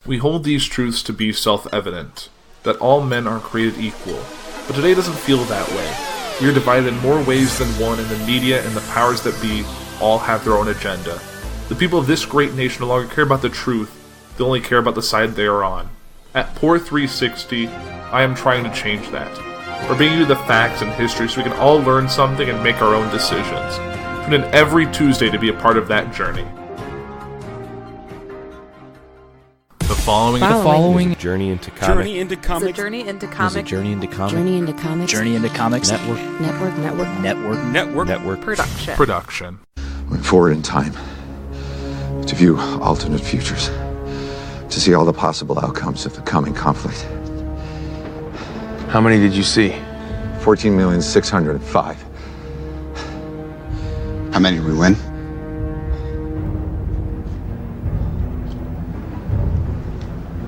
We hold these truths to be self-evident, that all men are created equal, but today doesn't feel that way. We are divided in more ways than one, and the media and the powers that be all have their own agenda. The people of this great nation no longer care about the truth, they only care about the side they are on. At Poor 360, I am trying to change that. We're bringing you the facts and history so we can all learn something and make our own decisions. Tune in every Tuesday to be a part of that journey. The following is a journey into comics. Journey into comics. It's a journey into comics. Journey into comics. Journey into comics. Journey into comics. Network. Production. Went forward in time to view alternate futures, to see all the possible outcomes of the coming conflict. How many did you see? 14,605,000. How many did we win?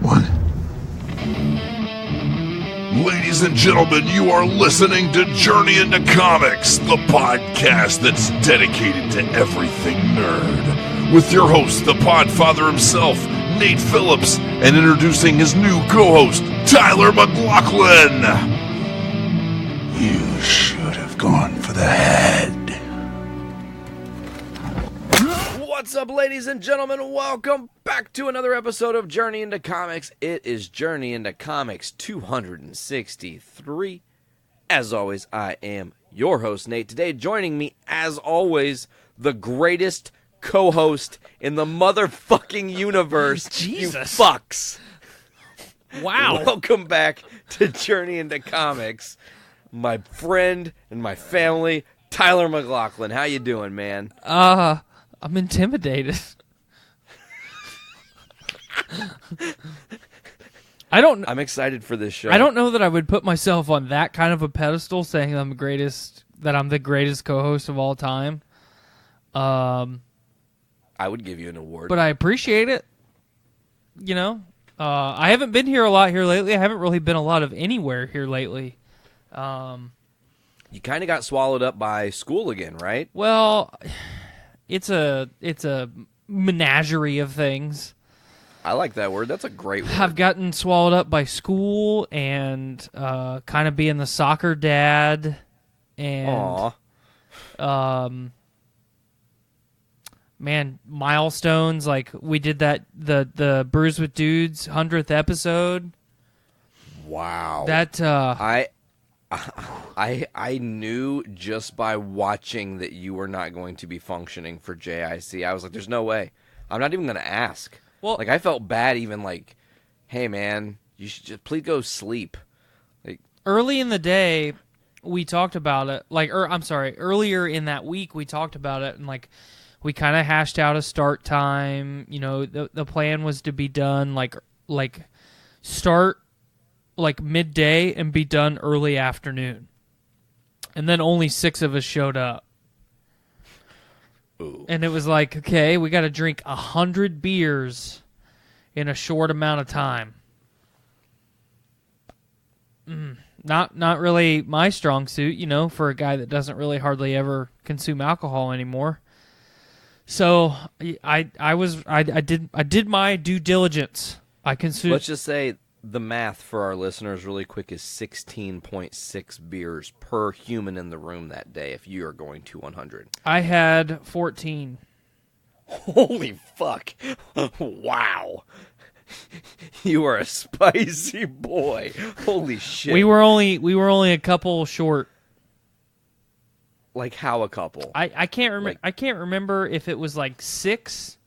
One. Ladies and gentlemen, you are listening to Journey into Comics, the podcast that's dedicated to everything nerd. With your host, the Podfather himself, Nate Phillips, and introducing his new co-host, Tyler McLaughlin. You should have gone for the head. What's up, ladies and gentlemen? Welcome back to another episode of Journey into Comics. It is Journey into Comics 263. As always, I am your host, Nate. Today, joining me, as always, the greatest co-host in the motherfucking universe. Jesus. You fucks. Wow. Welcome back to Journey into Comics. My friend and my family, Tyler McLaughlin. How you doing, man? I'm intimidated. I'm excited for this show. I don't know that I would put myself on that kind of a pedestal, saying I'm the greatest co-host of all time. I would give you an award. But I appreciate it. You know, I haven't been here a lot here lately. I haven't really been a lot of anywhere here lately. You kind of got swallowed up by school again, right? Well, it's a menagerie of things. I like that word. That's a great word. I've gotten swallowed up by school and kind of being the soccer dad and man, milestones, like we did that the Brews with Dudes 100th episode. Wow. That I knew just by watching that you were not going to be functioning for JIC. I was like, there's no way. I'm not even going to ask. Well, like, I felt bad even like, hey, man, you should just please go sleep. Like, early in the day, we talked about it. Earlier in that week, we talked about it, and like, we kind of hashed out a start time. You know, the plan was to be done like start like midday and be done early afternoon. And then only 6 of us showed up. ooh. And it was like, okay, we got to drink 100 beers in a short amount of time. Not really my strong suit, you know, for a guy that doesn't really hardly ever consume alcohol anymore. So I did my due diligence. I consumed. Let's just say the math for our listeners really quick is 16.6 beers per human in the room that day if you are going to 100. I had 14. Holy fuck. Wow. You are a spicy boy. Holy shit. We were only a couple short. Like how a couple? I can't remember. Like, I can't remember if it was like 6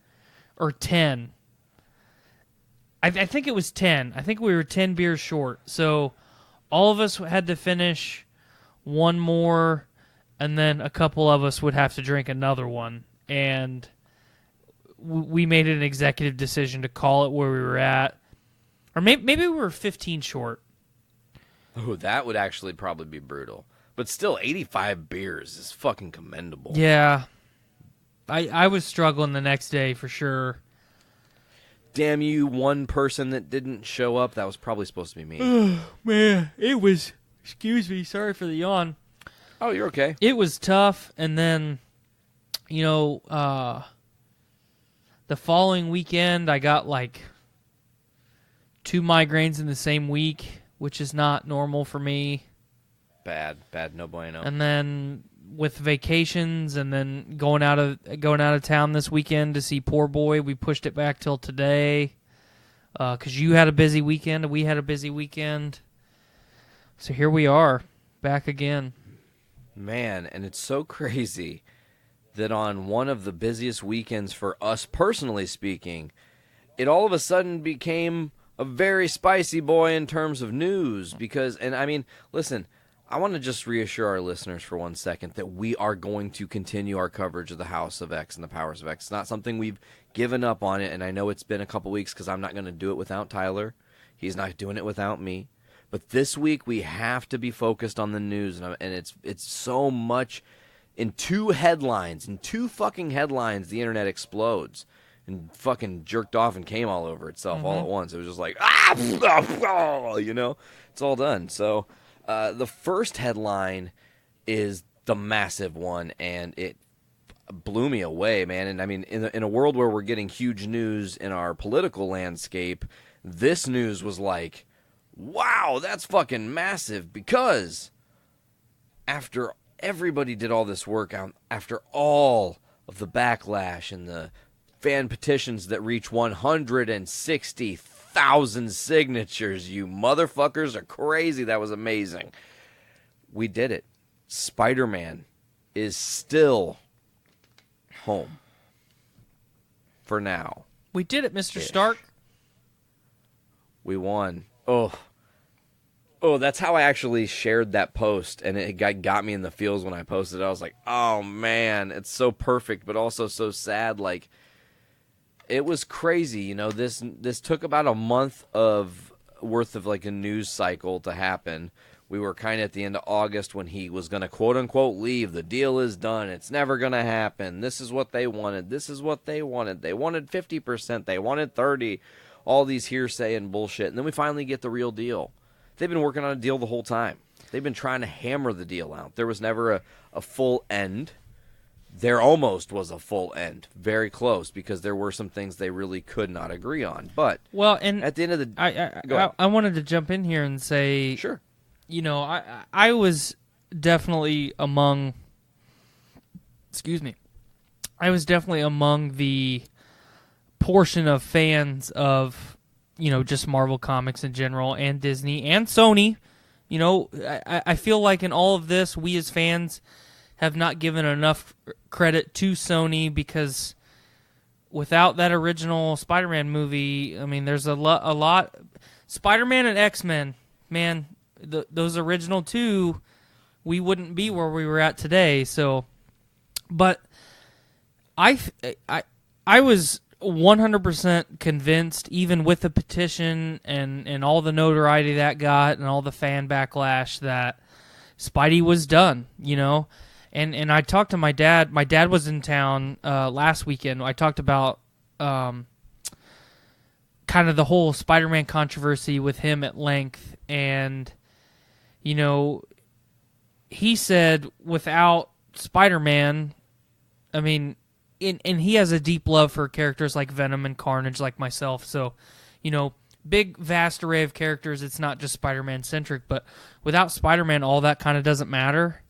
or 10. I think it was 10. I think we were 10 beers short. So all of us had to finish one more, and then a couple of us would have to drink another one. And we made an executive decision to call it where we were at. Or maybe we were 15 short. oh, that would actually probably be brutal. But still, 85 beers is fucking commendable. Yeah. I was struggling the next day for sure. Damn you, one person that didn't show up. That was probably supposed to be me. Man, it was... Excuse me, sorry for the yawn. Oh, you're okay. It was tough, and then, you know, the following weekend I got like 2 migraines in the same week, which is not normal for me. Bad, no bueno. And then with vacations, and then going out of town this weekend to see Poor Boy, we pushed it back till today because you had a busy weekend and we had a busy weekend. So here we are, back again. Man, and it's so crazy that on one of the busiest weekends for us personally speaking, it all of a sudden became a very spicy boy in terms of news. Because, and I mean, listen, I want to just reassure our listeners for 1 second that we are going to continue our coverage of the House of X and the Powers of X. It's not something we've given up on it, and I know it's been a couple weeks because I'm not going to do it without Tyler. He's not doing it without me. But this week we have to be focused on the news, and it's so much. In 2 fucking headlines, the internet explodes and fucking jerked off and came all over itself all at once. It was just like, you know, it's all done. So the first headline is the massive one, and it blew me away, man. And I mean, in a world where we're getting huge news in our political landscape, this news was like, wow, that's fucking massive, because after everybody did all this work, after all of the backlash and the fan petitions that reach 160,000 signatures, you motherfuckers are crazy. That was amazing. We did it. Spider-Man is still home. For now. We did it, Mr. Stark. We won. Oh, that's how I actually shared that post, and it got me in the feels when I posted it. I was like, oh, man, it's so perfect, but also so sad. Like, it was crazy. You know, this took about a month worth of, like, a news cycle to happen. We were kind of at the end of August when he was going to, quote-unquote, leave. The deal is done. It's never going to happen. This is what they wanted. This is what they wanted. They wanted 50%. They wanted 30%. All these hearsay and bullshit. And then we finally get the real deal. They've been working on a deal the whole time. They've been trying to hammer the deal out. There was never a full end. There almost was a full end. Very close, because there were some things they really could not agree on. But and at the end of the I wanted to jump in here and say, sure. You know, I was definitely among. Excuse me. I was definitely among the portion of fans of, you know, just Marvel Comics in general, and Disney and Sony. You know, I feel like in all of this, we as fans have not given enough credit to Sony, because without that original Spider-Man movie, I mean, there's a lot. Spider-Man and X-Men, man, those original 2, we wouldn't be where we were at today. So, but I was 100% convinced, even with the petition and all the notoriety that got and all the fan backlash, that Spidey was done, you know? And I talked to my dad. My dad was in town last weekend. I talked about kind of the whole Spider-Man controversy with him at length. And, you know, he said without Spider-Man, I mean, and he has a deep love for characters like Venom and Carnage, like myself. So, you know, big, vast array of characters. It's not just Spider-Man centric, but without Spider-Man, all that kind of doesn't matter.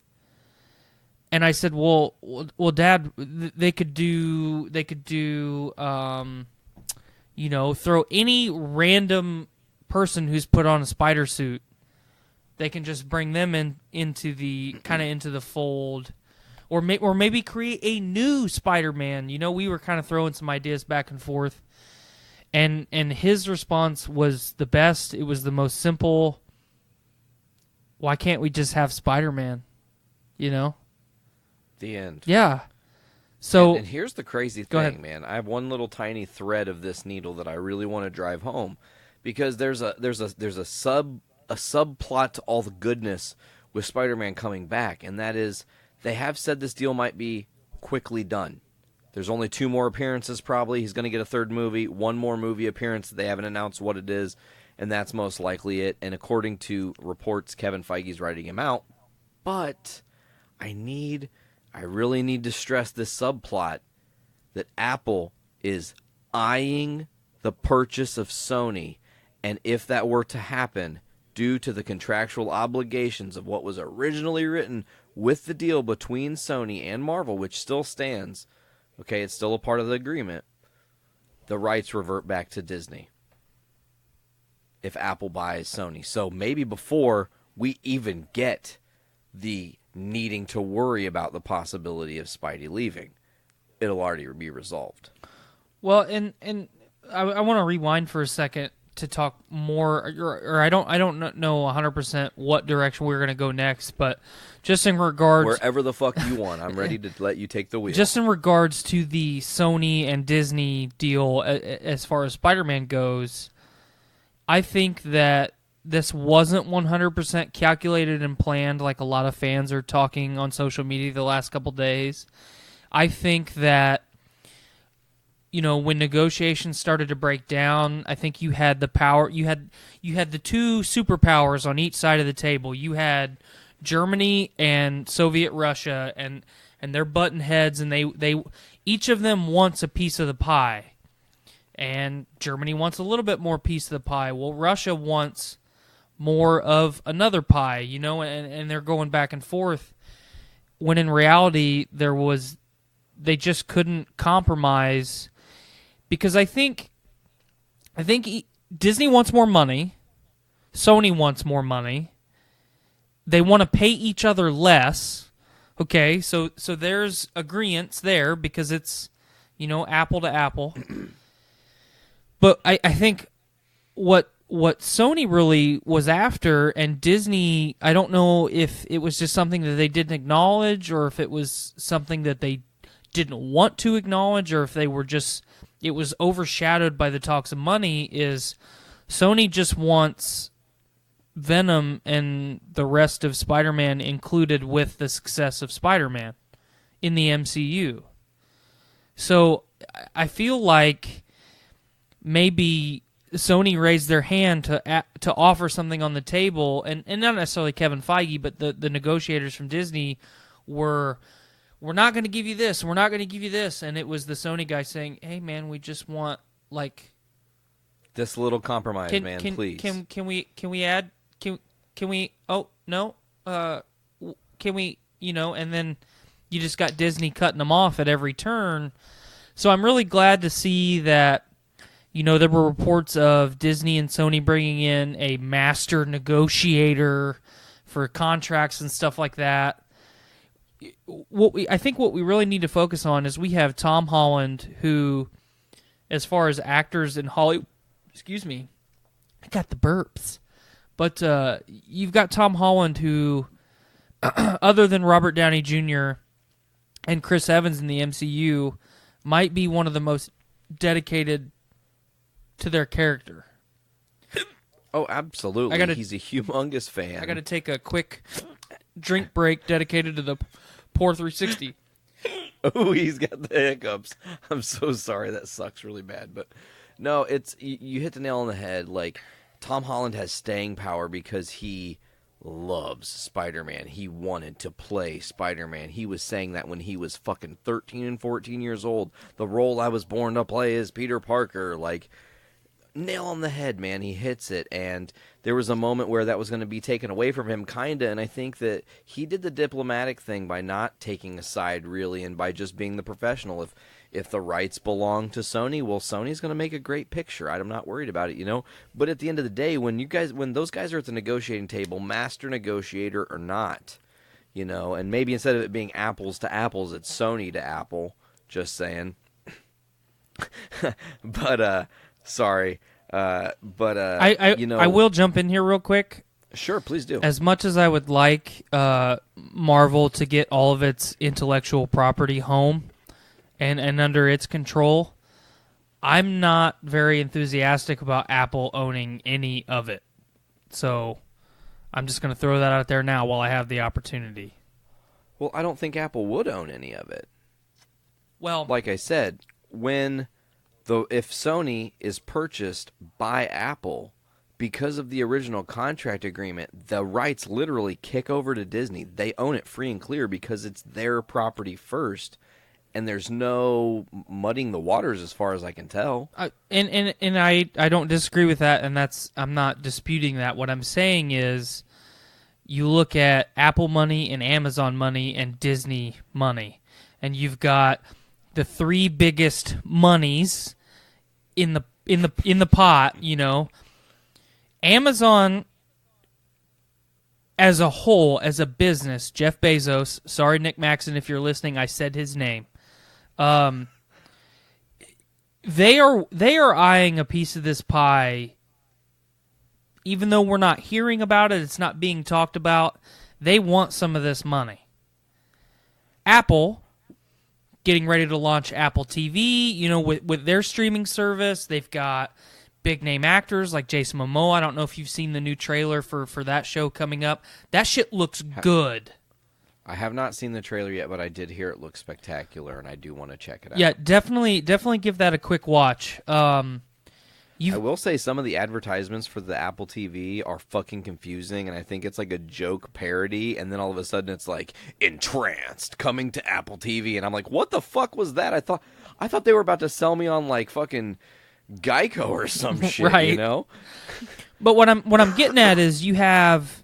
And I said, well, Dad, they could do, you know, throw any random person who's put on a spider suit. They can just bring them into the fold. Or maybe create a new Spider-Man. You know, we were kind of throwing some ideas back and forth. And his response was the best. It was the most simple. Why can't we just have Spider-Man? You know? The end. Yeah. So and here's the crazy thing, man. I have one little tiny thread of this needle that I really want to drive home, because there's a subplot to all the goodness with Spider-Man coming back, and that is, they have said this deal might be quickly done. There's only 2 more appearances probably. He's going to get a 3rd movie, 1 more movie appearance. They haven't announced what it is, and that's most likely it. And according to reports, Kevin Feige's writing him out. But I really need to stress this subplot that Apple is eyeing the purchase of Sony, And if that were to happen, due to the contractual obligations of what was originally written with the deal between Sony and Marvel, which still stands, okay, it's still a part of the agreement, the rights revert back to Disney if Apple buys Sony. So maybe before we even get the needing to worry about the possibility of Spidey leaving, it'll already be resolved. Well, and I want to rewind for a second to talk more, or I don't know 100% what direction we're going to go next, but just in regards... Wherever the fuck you want, I'm ready to let you take the wheel. Just in regards to the Sony and Disney deal as far as Spider-Man goes, I think that this wasn't 100% calculated and planned like a lot of fans are talking on social media the last couple days. I think that, you know, when negotiations started to break down, I think you had the power. You had the two superpowers on each side of the table. You had Germany and Soviet Russia, and they're button heads, and they each of them wants a piece of the pie. And Germany wants a little bit more piece of the pie. Well, Russia wants more of another pie, you know, and they're going back and forth. When in reality, they just couldn't compromise. Because I think Disney wants more money, Sony wants more money. They want to pay each other less. Okay, so there's agreements there because it's, you know, apple to apple. But I think what Sony really was after, and Disney, I don't know if it was just something that they didn't acknowledge, or if it was something that they didn't want to acknowledge, or if they were just, it was overshadowed by the talks of money, is Sony just wants Venom and the rest of Spider-Man included with the success of Spider-Man in the MCU. So I feel like maybe Sony raised their hand to offer something on the table, and not necessarily Kevin Feige, but the negotiators from Disney were, we're not going to give you this, we're not going to give you this, and it was the Sony guy saying, hey man, we just want like this little compromise, please. Can we add? Can we? Oh no. Can we? You know, and then you just got Disney cutting them off at every turn. So I'm really glad to see that. You know, there were reports of Disney and Sony bringing in a master negotiator for contracts and stuff like that. I think what we really need to focus on is we have Tom Holland, who, as far as actors in Hollywood, excuse me, I got the burps. But you've got Tom Holland, who, other than Robert Downey Jr. and Chris Evans in the MCU, might be one of the most dedicated to their character. Oh, absolutely. He's a humongous fan. I got to take a quick drink break dedicated to the Pour 360. Oh, he's got the hiccups. I'm so sorry. That sucks really bad. But no, it's you hit the nail on the head. Like, Tom Holland has staying power because he loves Spider-Man. He wanted to play Spider-Man. He was saying that when he was fucking 13 and 14 years old. The role I was born to play is Peter Parker. Like, nail on the head, man. He hits it. And there was a moment where that was going to be taken away from him, kind of. And I think that he did the diplomatic thing by not taking a side, really, and by just being the professional. If the rights belong to Sony, well, Sony's going to make a great picture. I'm not worried about it, you know. But at the end of the day, when those guys are at the negotiating table, master negotiator or not, you know, and maybe instead of it being apples to apples, it's Sony to Apple. Just saying. But sorry. You know, I will jump in here real quick. Sure, please do. As much as I would like Marvel to get all of its intellectual property home and under its control, I'm not very enthusiastic about Apple owning any of it. So I'm just going to throw that out there now while I have the opportunity. Well, I don't think Apple would own any of it. Well, like I said, if Sony is purchased by Apple because of the original contract agreement, the rights literally kick over to Disney. They own it free and clear because it's their property first. and there's no muddying the waters as far as I can tell. And I don't disagree with that, and I'm not disputing that. What I'm saying is, you look at Apple money and Amazon money and Disney money, and you've got the three biggest monies in the pot. Amazon as a whole, as a business, Jeff Bezos. Sorry, Nick Maxon, if you're listening, I said his name. They are eyeing a piece of this pie. Even though we're not hearing about it, it's not being talked about, they want some of this money. Apple, getting ready to launch Apple TV, with their streaming service, they've got big-name actors like Jason Momoa. I don't know if you've seen the new trailer for that show coming up. That shit looks good. I have not seen the trailer yet, but I did hear it looks spectacular, and I do want to check it out. Yeah, definitely give that a quick watch. I will say some of the advertisements for the Apple TV are fucking confusing, and I think it's like a joke parody, and then all of a sudden it's like, entranced, coming to Apple TV, and I'm like, what the fuck was that? I thought they were about to sell me on like fucking Geico or some shit, right. But what I'm getting at is you have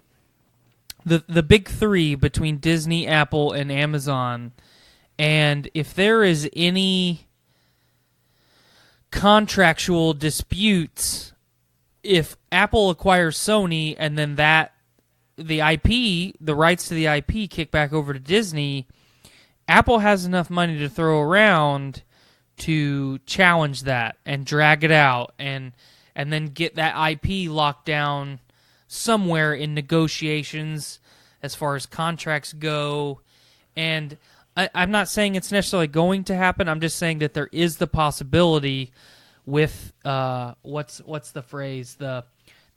the big three between Disney, Apple, and Amazon, and if there is any contractual disputes, if Apple acquires Sony and then the rights to the IP kick back over to Disney, Apple has enough money to throw around to challenge that and drag it out and then get that IP locked down somewhere in negotiations as far as contracts go. And I'm not saying it's necessarily going to happen. I'm just saying that there is the possibility with what's the phrase, the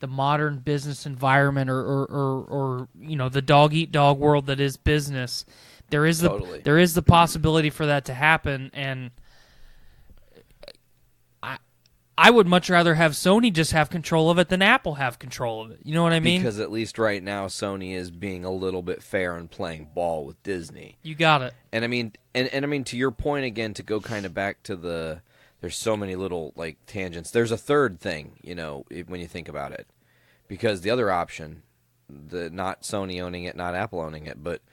modern business environment or the dog eat dog world that is business. There is the possibility for that to happen, and I would much rather have Sony just have control of it than Apple have control of it. You know what I mean? Because at least right now, Sony is being a little bit fair and playing ball with Disney. You got it. And I mean, and I mean, to your point again, to go kind of back to there's so many little like tangents. There's a third thing, when you think about it, because the other option, not Sony owning it, not Apple owning it, but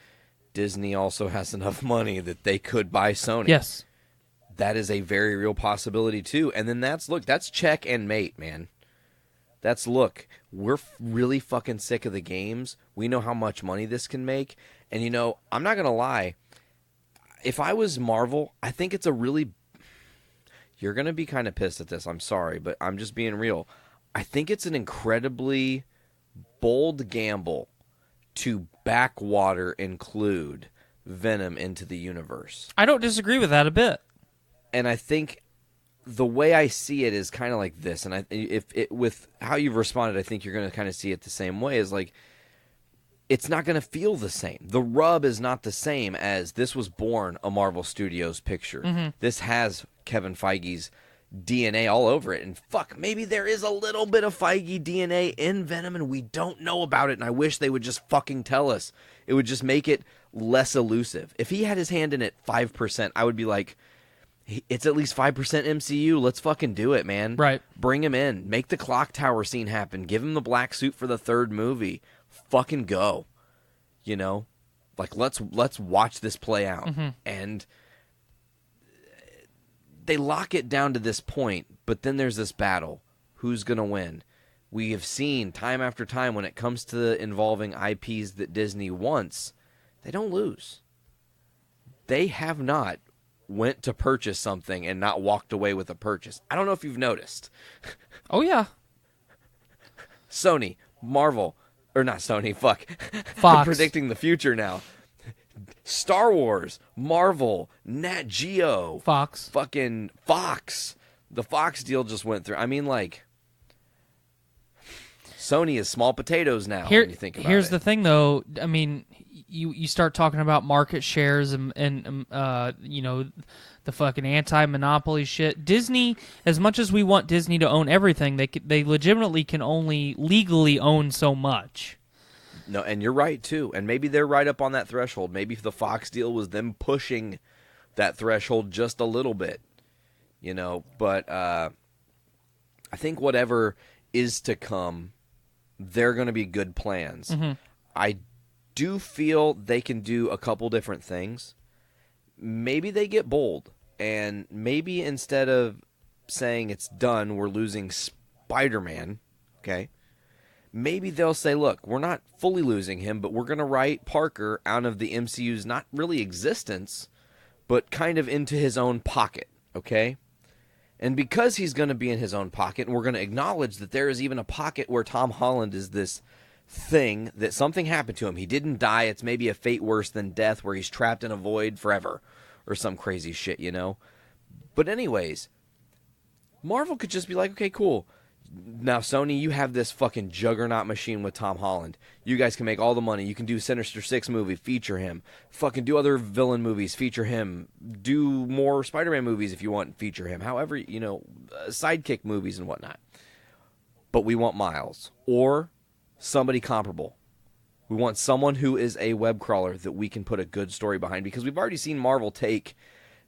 Disney also has enough money that they could buy Sony. Yes. That is a very real possibility, too. And then that's check and mate, man. That's, we're really fucking sick of the games. We know how much money this can make. And, I'm not going to lie. If I was Marvel, I think it's a really... You're going to be kind of pissed at this. I'm sorry, but I'm just being real. I think it's an incredibly bold gamble to backwater include Venom into the universe. I don't disagree with that a bit. And I think the way I see it is kind of like this. And with how you've responded, I think you're going to kind of see it the same way. Is like, it's not going to feel the same. The rub is not the same as this was born a Marvel Studios picture. Mm-hmm. This has Kevin Feige's DNA all over it. And fuck, maybe there is a little bit of Feige DNA in Venom and we don't know about it. And I wish they would just fucking tell us. It would just make it less elusive. If he had his hand in it 5%, I would be like... It's at least 5% MCU. Let's fucking do it, man. Right. Bring him in. Make the clock tower scene happen. Give him the black suit for the third movie. Fucking go. Like let's watch this play out. Mm-hmm. And they lock it down to this point, but then there's this battle. Who's going to win? We have seen time after time when it comes to involving IPs that Disney wants, they don't lose. They have not went to purchase something and not walked away with a purchase. I don't know if you've noticed. Oh, yeah. Sony, Marvel, or not Sony, fuck. Fox. I'm predicting the future now. Star Wars, Marvel, Nat Geo. Fox. Fucking Fox. The Fox deal just went through. I mean, like, Sony is small potatoes now when you think about it. Here's the thing, though. I mean... You start talking about market shares and the fucking anti-monopoly shit. Disney, as much as we want Disney to own everything, they legitimately can only legally own so much. No, and you're right too. And maybe they're right up on that threshold. Maybe if the Fox deal was them pushing that threshold just a little bit, but I think whatever is to come, they're going to be good plans. Mm-hmm. I do feel they can do a couple different things. Maybe they get bold, and maybe instead of saying it's done, we're losing Spider-Man, okay? Maybe they'll say, look, we're not fully losing him, but we're going to write Parker out of the MCU's not really existence, but kind of into his own pocket, okay? And because he's going to be in his own pocket, and we're going to acknowledge that there is even a pocket where Tom Holland is this thing, that something happened to him. He didn't die. It's maybe a fate worse than death where he's trapped in a void forever or some crazy shit, But anyways, Marvel could just be like, okay, cool. Now, Sony, you have this fucking juggernaut machine with Tom Holland. You guys can make all the money. You can do Sinister Six movie, feature him. Fucking do other villain movies, feature him. Do more Spider-Man movies if you want, feature him. However, sidekick movies and whatnot. But we want Miles or somebody comparable. We want someone who is a web crawler that we can put a good story behind, because we've already seen Marvel take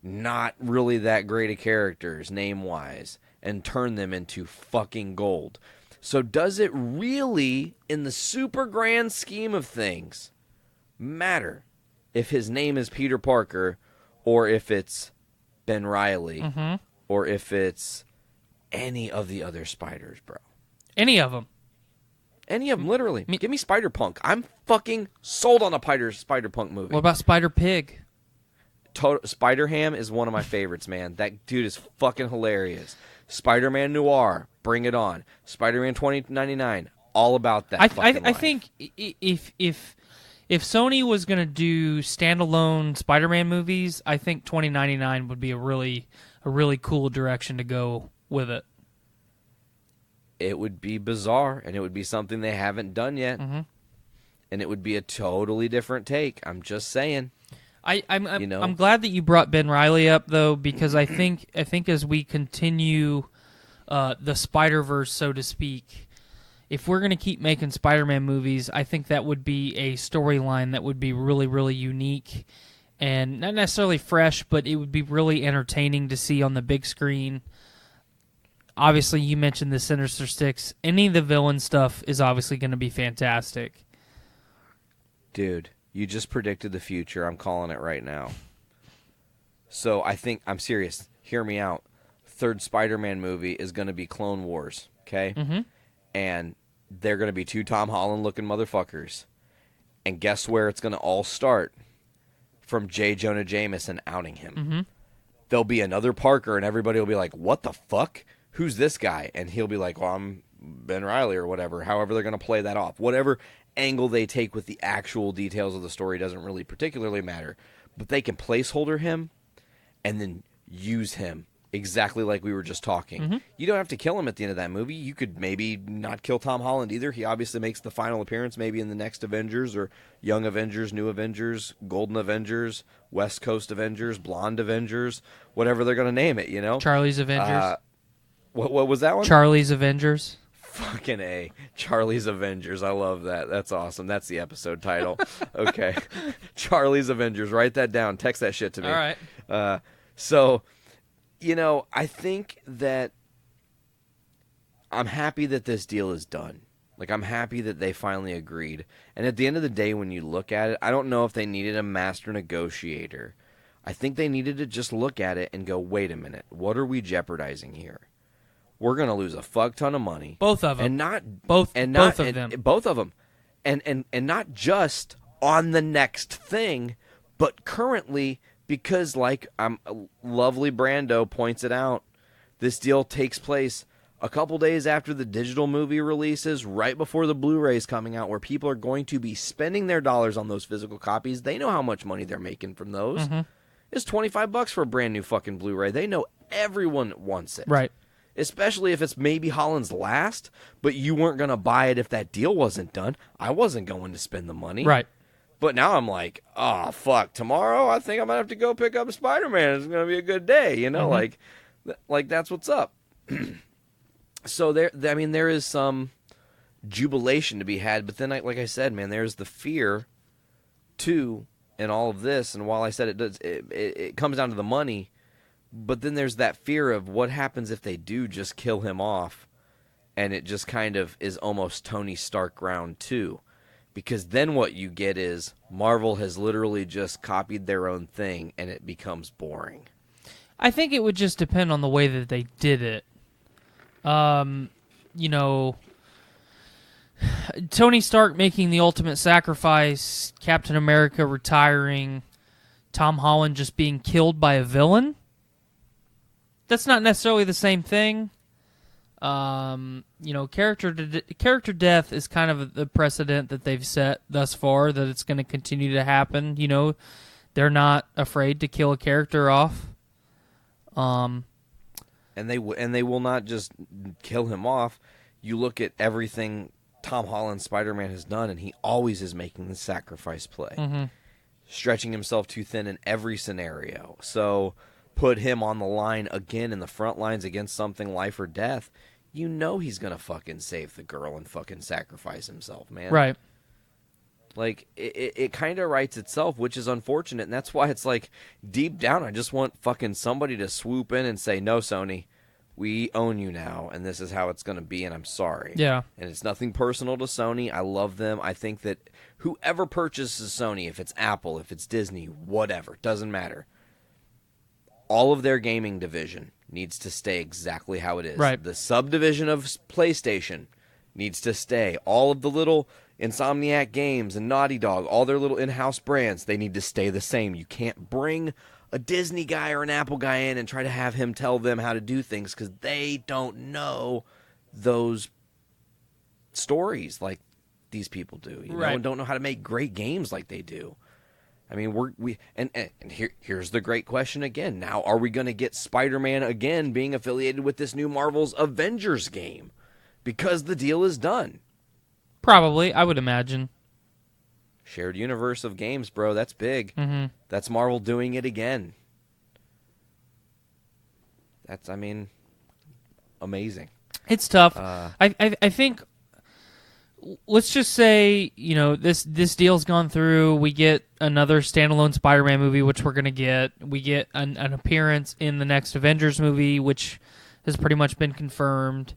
not really that great of characters, name-wise, and turn them into fucking gold. So does it really, in the super grand scheme of things, matter if his name is Peter Parker, or if it's Ben Reilly, or if it's any of the other spiders, bro? Any of them. Any of them, literally. Give me Spider-Punk. I'm fucking sold on a Spider-Punk movie. What about Spider-Pig? Spider-Ham is one of my favorites, man. That dude is fucking hilarious. Spider-Man Noir, bring it on. Spider-Man 2099, all about that. I think if Sony was going to do standalone Spider-Man movies, I think 2099 would be a really cool direction to go with it. It would be bizarre, and it would be something they haven't done yet. Mm-hmm. And it would be a totally different take. I'm just saying. I'm glad that you brought Ben Reilly up, though, because I think as we continue the Spider-Verse, so to speak, if we're going to keep making Spider-Man movies, I think that would be a storyline that would be really, really unique and not necessarily fresh, but it would be really entertaining to see on the big screen. Obviously, you mentioned the Sinister Six. Any of the villain stuff is obviously going to be fantastic. Dude, you just predicted the future. I'm calling it right now. So I'm serious. Hear me out. Third Spider-Man movie is going to be Clone Wars, okay? Mm-hmm. And they're going to be two Tom Holland-looking motherfuckers. And guess where it's going to all start? From J. Jonah Jameson outing him. Mm-hmm. There'll be another Parker, and everybody will be like, what the fuck? Who's this guy? And he'll be like, well, I'm Ben Reilly or whatever. However they're going to play that off. Whatever angle they take with the actual details of the story doesn't really particularly matter. But they can placeholder him and then use him exactly like we were just talking. Mm-hmm. You don't have to kill him at the end of that movie. You could maybe not kill Tom Holland either. He obviously makes the final appearance maybe in the next Avengers or Young Avengers, New Avengers, Golden Avengers, West Coast Avengers, Blonde Avengers, whatever they're going to name it, Charlie's Avengers. What was that one? Charlie's Avengers. Fucking A. Charlie's Avengers. I love that. That's awesome. That's the episode title. Okay. Charlie's Avengers. Write that down. Text that shit to me. All right. So, I think that I'm happy that this deal is done. Like, I'm happy that they finally agreed. And at the end of the day, when you look at it, I don't know if they needed a master negotiator. I think they needed to just look at it and go, wait a minute. What are we jeopardizing here? We're going to lose a fuck ton of money. Both of them. And not both of them. Both of them. And not just on the next thing, but currently, because like lovely Brando points it out, this deal takes place a couple days after the digital movie releases, right before the Blu-ray's coming out, where people are going to be spending their dollars on those physical copies. They know how much money they're making from those. Mm-hmm. It's $25 for a brand new fucking Blu-ray. They know everyone wants it. Right. Especially if it's maybe Holland's last, but you weren't going to buy it if that deal wasn't done. I wasn't going to spend the money. Right. But now I'm like, oh, fuck, tomorrow I think I might have to go pick up Spider-Man. It's going to be a good day, Mm-hmm. Like that's what's up. So there is some jubilation to be had, but then, like I said, man, there's the fear, too, in all of this. And while I said it comes down to the money, but then there's that fear of what happens if they do just kill him off, and it just kind of is almost Tony Stark round 2. Because then what you get is Marvel has literally just copied their own thing, and it becomes boring. I think it would just depend on the way that they did it. You know, Tony Stark making the ultimate sacrifice, Captain America retiring, Tom Holland just being killed by a villain. That's not necessarily the same thing. You know, character death is kind of the precedent that they've set thus far, that it's going to continue to happen. You know, they're not afraid to kill a character off. And they will not just kill him off. You look at everything Tom Holland Spider-Man has done, and he always is making the sacrifice play, stretching himself too thin in every scenario. So put him on the line again in the front lines against something life or death, you know he's going to fucking save the girl and fucking sacrifice himself, man. Right. Like, it kind of writes itself, which is unfortunate, and that's why it's like, deep down, I just want fucking somebody to swoop in and say, no, Sony, we own you now, and this is how it's going to be, and I'm sorry. Yeah. And it's nothing personal to Sony. I love them. I think that whoever purchases Sony, if it's Apple, if it's Disney, whatever, doesn't matter, all of their gaming division needs to stay exactly how it is. Right. The subdivision of PlayStation needs to stay. All of the little Insomniac Games and Naughty Dog, all their little in-house brands, they need to stay the same. You can't bring a Disney guy or an Apple guy in and try to have him tell them how to do things, because they don't know those stories like these people do. You know, and don't know how to make great games like they do. I mean, here's the great question again. Now, are we going to get Spider-Man again being affiliated with this new Marvel's Avengers game? Because the deal is done. Probably, I would imagine. Shared universe of games, bro. That's big. Mm-hmm. That's Marvel doing it again. That's, I mean, amazing. It's tough. I think, let's just say, you know, this deal's gone through. We get another standalone Spider-Man movie, which we're going to get. We get an appearance in the next Avengers movie, which has pretty much been confirmed,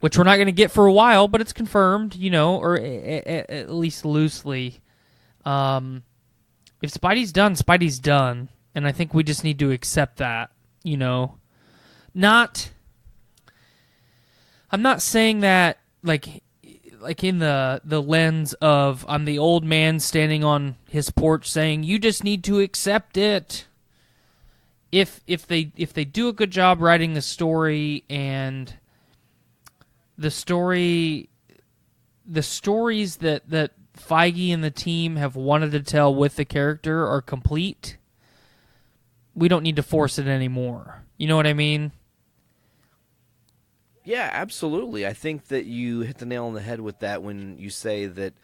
which we're not going to get for a while, but it's confirmed, you know, or at least loosely. If Spidey's done, Spidey's done. And I think we just need to accept that, you know. I'm not saying that, like in the lens of I'm the old man standing on his porch saying, you just need to accept it. If they do a good job writing the story, and the stories that Feige and the team have wanted to tell with the character are complete, we don't need to force it anymore. You know what I mean? Yeah, absolutely. I think that you hit the nail on the head with that when you say that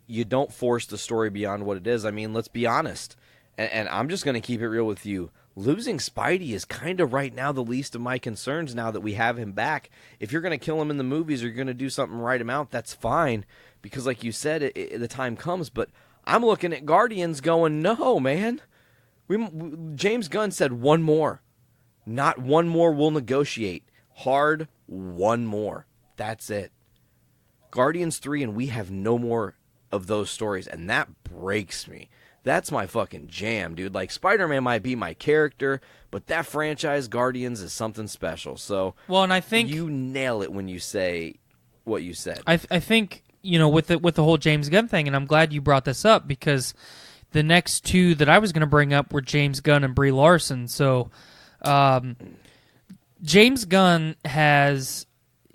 you don't force the story beyond what it is. I mean, let's be honest. And I'm just going to keep it real with you. Losing Spidey is kind of right now the least of my concerns now that we have him back. If you're going to kill him in the movies or you're going to do something, write him out, that's fine. Because like you said, the time comes. But I'm looking at Guardians going, no, man. James Gunn said one more. Not one more, we'll negotiate. Hard, one more. That's it. Guardians 3, and we have no more of those stories, and that breaks me. That's my fucking jam, dude. Like, Spider-Man might be my character, but that franchise, Guardians, is something special. So, well, and I think you nail it when you say what you said. I think, you know, with the whole James Gunn thing, and I'm glad you brought this up, because the next two that I was going to bring up were James Gunn and Brie Larson. So, James Gunn has,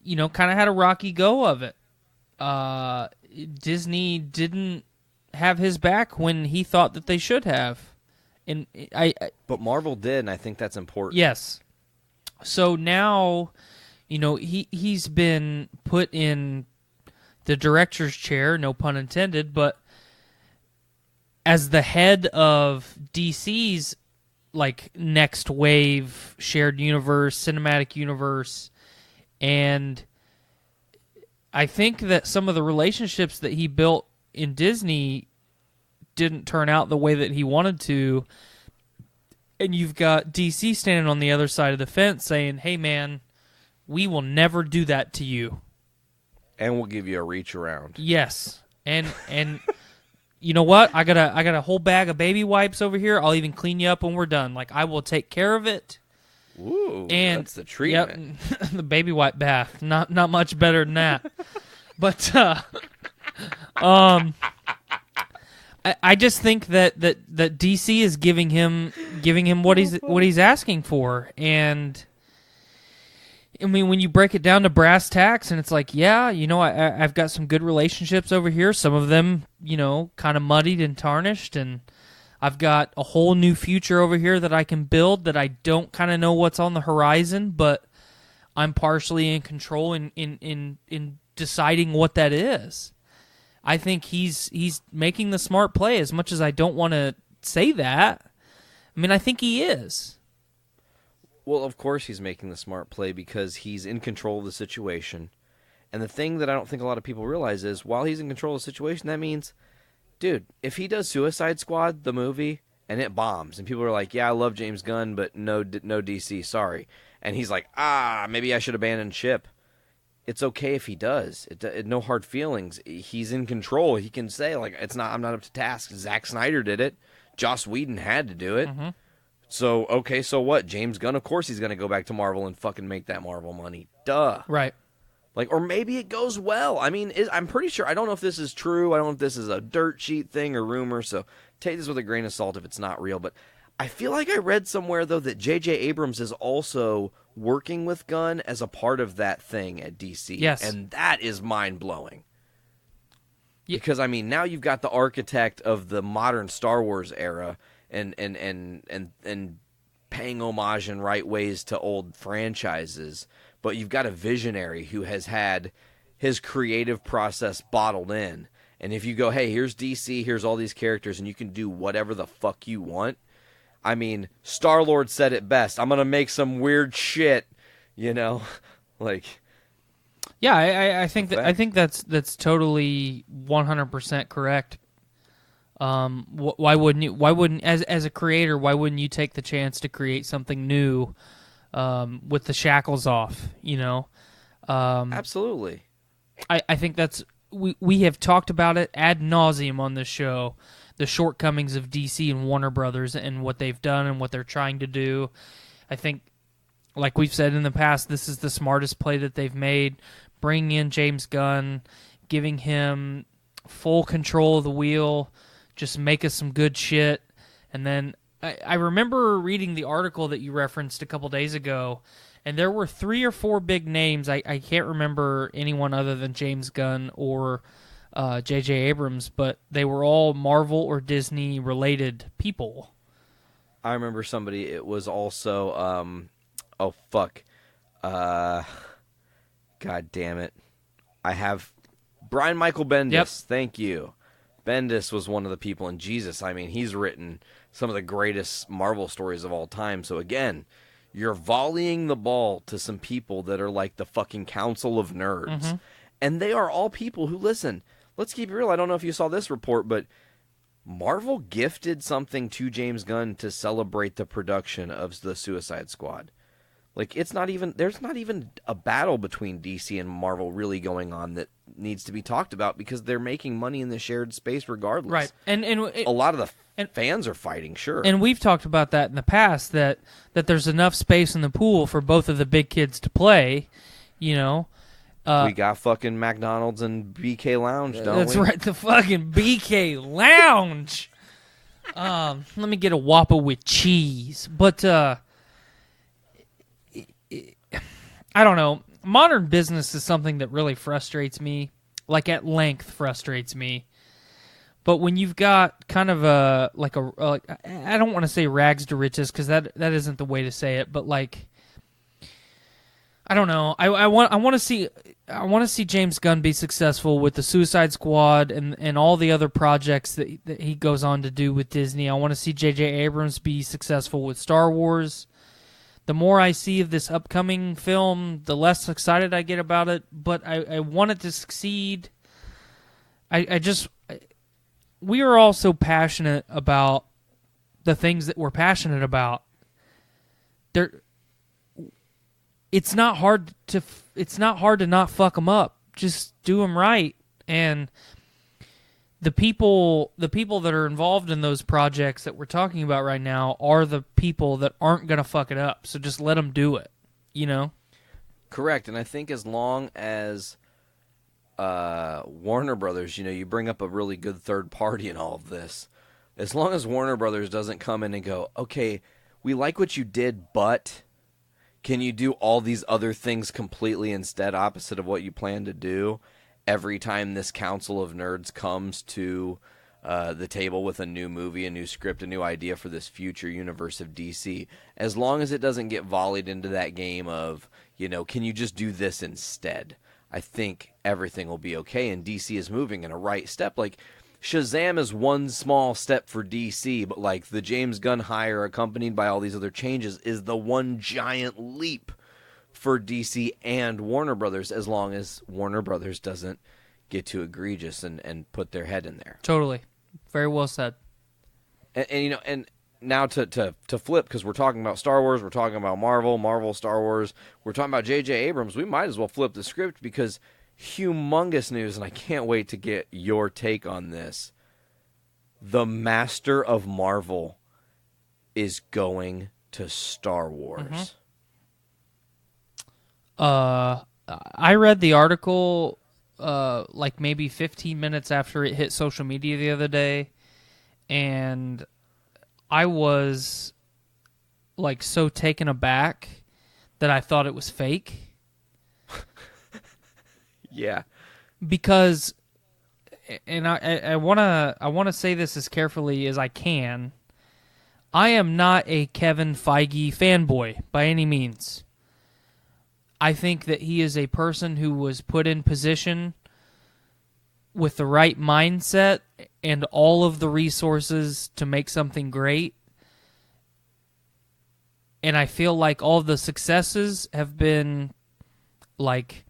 you know, kind of had a rocky go of it. Disney didn't have his back when he thought that they should have. And but Marvel did, and I think that's important. Yes. So now, you know, he's been put in the director's chair, no pun intended, but as the head of DC's like next wave shared universe, cinematic universe, and I think that some of the relationships that he built in Disney didn't turn out the way that he wanted to. And you've got DC standing on the other side of the fence saying, hey, man, we will never do that to you. And we'll give you a reach around. Yes. And you know what? I got a whole bag of baby wipes over here. I'll even clean you up when we're done. Like, I will take care of it. Ooh, and that's the treatment. Yep, the baby wipe bath. Not much better than that. But I just think that DC is giving him what he's asking for. And I mean, when you break it down to brass tacks, and it's like, yeah, you know, I've got some good relationships over here. Some of them, you know, kind of muddied and tarnished, and I've got a whole new future over here that I can build that I don't kind of know what's on the horizon, but I'm partially in control in deciding what that is. I think he's making the smart play, as much as I don't want to say that. I mean, I think he is. Well, of course he's making the smart play because he's in control of the situation. And the thing that I don't think a lot of people realize is, while he's in control of the situation, that means, dude, if he does Suicide Squad, the movie, and it bombs, and people are like, yeah, I love James Gunn, but no DC, sorry. And he's like, maybe I should abandon ship. It's okay if he does. No hard feelings. He's in control. He can say, like, I'm not up to task. Zack Snyder did it. Joss Whedon had to do it. Mm-hmm. So, okay, so what? James Gunn, of course he's going to go back to Marvel and fucking make that Marvel money. Duh. Right. Like, or maybe it goes well. I mean, I'm pretty sure, I don't know if this is true. I don't know if this is a dirt sheet thing or rumor, so take this with a grain of salt if it's not real. But I feel like I read somewhere, though, that J.J. Abrams is also working with Gunn as a part of that thing at DC. Yes. And that is mind-blowing. Yeah. Because, I mean, now you've got the architect of the modern Star Wars era and paying homage in right ways to old franchises, but you've got a visionary who has had his creative process bottled in. And if you go, hey, here's DC, here's all these characters, and you can do whatever the fuck you want. I mean, Star-Lord said it best. I'm going to make some weird shit, you know? Like, yeah, I think that's totally 100% correct. Why wouldn't as a creator, why wouldn't you take the chance to create something new with the shackles off, you know? Absolutely. I think that's we have talked about it ad nauseum on this show, the shortcomings of DC and Warner Brothers and what they've done and what they're trying to do. I think, like we've said in the past, this is the smartest play that they've made, bringing in James Gunn, giving him full control of the wheel, just make us some good shit. And then I remember reading the article that you referenced a couple days ago, and there were 3 or 4 big names. I can't remember anyone other than James Gunn or J.J. Abrams, but they were all Marvel or Disney-related people. I remember somebody, it was also, God damn it. I have Brian Michael Bendis. Yep. Thank you. Bendis was one of the people, and Jesus, I mean, he's written some of the greatest Marvel stories of all time. So again, you're volleying the ball to some people that are like the fucking Council of Nerds. Mm-hmm. And they are all people who, listen, let's keep it real. I don't know if you saw this report, but Marvel gifted something to James Gunn to celebrate the production of the Suicide Squad. Like, there's not even a battle between DC and Marvel really going on that needs to be talked about because they're making money in the shared space regardless. Right. And a lot of the fans are fighting, sure. And we've talked about that in the past, that there's enough space in the pool for both of the big kids to play, you know. We got fucking McDonald's and BK Lounge, don't That's we? right, the fucking BK Lounge. Let me get a Whopper with cheese. But I don't know. Modern business is something that really frustrates me, like at length frustrates me. But when you've got kind of I don't want to say rags to riches because that isn't the way to say it, but like, I don't know. I want to see James Gunn be successful with the Suicide Squad and all the other projects that he goes on to do with Disney. I want to see J.J. Abrams be successful with Star Wars. The more I see of this upcoming film, the less excited I get about it. But I want it to succeed. we are all so passionate about the things that we're passionate about. It's not hard to not fuck them up. Just do them right. And the people that are involved in those projects that we're talking about right now are the people that aren't going to fuck it up. So just let them do it, you know? Correct. And I think as long as Warner Brothers, you bring up a really good third party in all of this. As long as Warner Brothers doesn't come in and go, okay, we like what you did, but can you do all these other things completely instead, opposite of what you plan to do? Every time this council of nerds comes to the table with a new movie, a new script, a new idea for this future universe of DC, as long as it doesn't get volleyed into that game of, can you just do this instead? I think everything will be okay, and DC is moving in a right step. Like, Shazam is one small step for DC, but like the James Gunn hire accompanied by all these other changes is the one giant leap for DC and Warner Brothers, as long as Warner Brothers doesn't get too egregious and put their head in there. Totally. Very well said. And now to flip, because we're talking about Star Wars, we're talking about Marvel, Star Wars, we're talking about J.J. Abrams, we might as well flip the script, because humongous news, and I can't wait to get your take on this. The Master of Marvel is going to Star Wars. I read the article like maybe 15 minutes after it hit social media the other day, and I was like so taken aback that I thought it was fake. Yeah. Because, and I wanna say this as carefully as I can, I am not a Kevin Feige fanboy by any means. I think that he is a person who was put in position with the right mindset and all of the resources to make something great. And I feel like all the successes have been like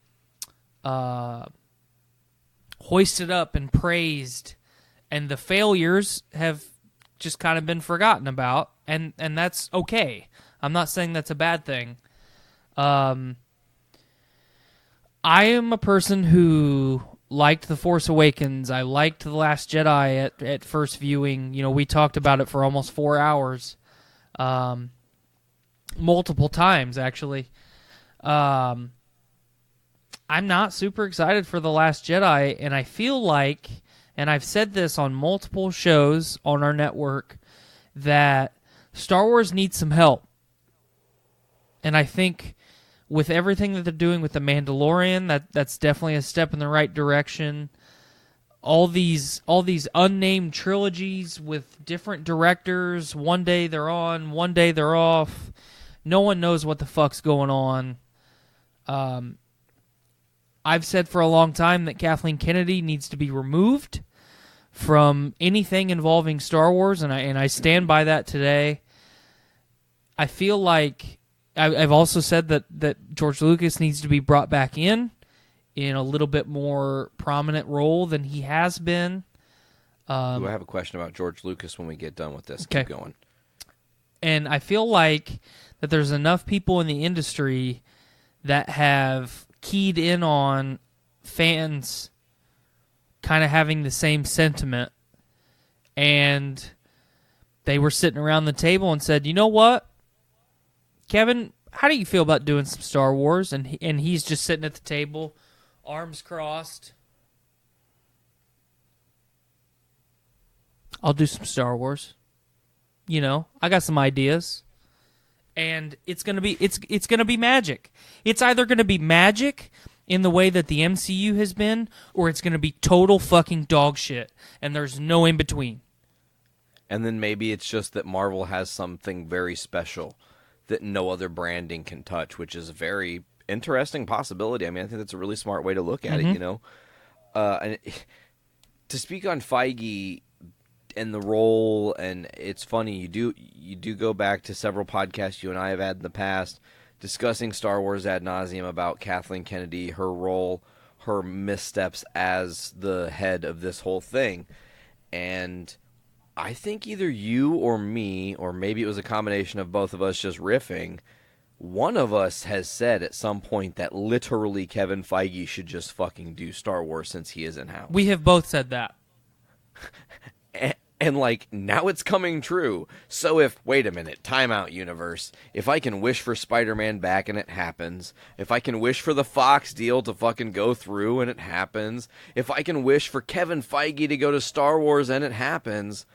hoisted up and praised, and the failures have just kind of been forgotten about, and that's okay. I'm not saying that's a bad thing. I am a person who liked The Force Awakens. I liked The Last Jedi at first viewing. We talked about it for almost 4 hours. Multiple times, actually. I'm not super excited for The Last Jedi, and I feel like, and I've said this on multiple shows on our network, that Star Wars needs some help. And I think with everything that they're doing with The Mandalorian, that's definitely a step in the right direction. All these unnamed trilogies with different directors, one day they're on, one day they're off. No one knows what the fuck's going on. I've said for a long time that Kathleen Kennedy needs to be removed from anything involving Star Wars, and I stand by that today. I feel like I've also said that George Lucas needs to be brought back in a little bit more prominent role than he has been. I have a question about George Lucas when we get done with this. Okay. Keep going. And I feel like that there's enough people in the industry that have keyed in on fans kind of having the same sentiment, and they were sitting around the table and said, you know what, Kevin, how do you feel about doing some Star Wars? And he's just sitting at the table, arms crossed. I'll do some Star Wars. I got some ideas. And it's gonna be magic. It's either gonna be magic in the way that the MCU has been, or it's gonna be total fucking dog shit, and there's no in between. And then maybe it's just that Marvel has something very special that no other branding can touch, which is a very interesting possibility. I mean, I think that's a really smart way to look at it. And to speak on Feige and the role, and it's funny, you do go back to several podcasts you and I have had in the past discussing Star Wars ad nauseum about Kathleen Kennedy, her role, her missteps as the head of this whole thing. And I think either you or me, or maybe it was a combination of both of us just riffing, one of us has said at some point that literally Kevin Feige should just fucking do Star Wars since he is in-house. We have both said that. And like, now it's coming true. So if, wait a minute, timeout universe, if I can wish for Spider-Man back and it happens, if I can wish for the Fox deal to fucking go through and it happens, if I can wish for Kevin Feige to go to Star Wars and it happens,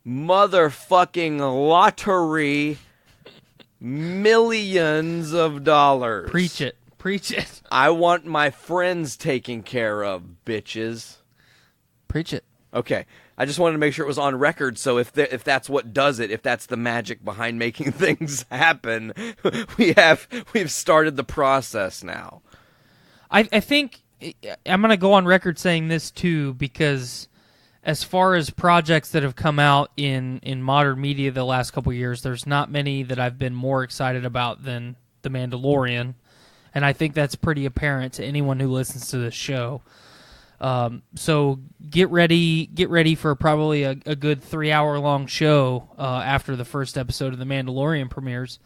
motherfucking lottery, millions of dollars. Preach it. Preach it. I want my friends taken care of, bitches. Preach it. Okay, I just wanted to make sure it was on record, so if that's what does it, if that's the magic behind making things happen, we've started the process now. I think I'm going to go on record saying this too, because as far as projects that have come out in modern media the last couple of years, there's not many that I've been more excited about than The Mandalorian, and I think that's pretty apparent to anyone who listens to this show. So get ready for probably a good 3-hour long show after the first episode of The Mandalorian premieres,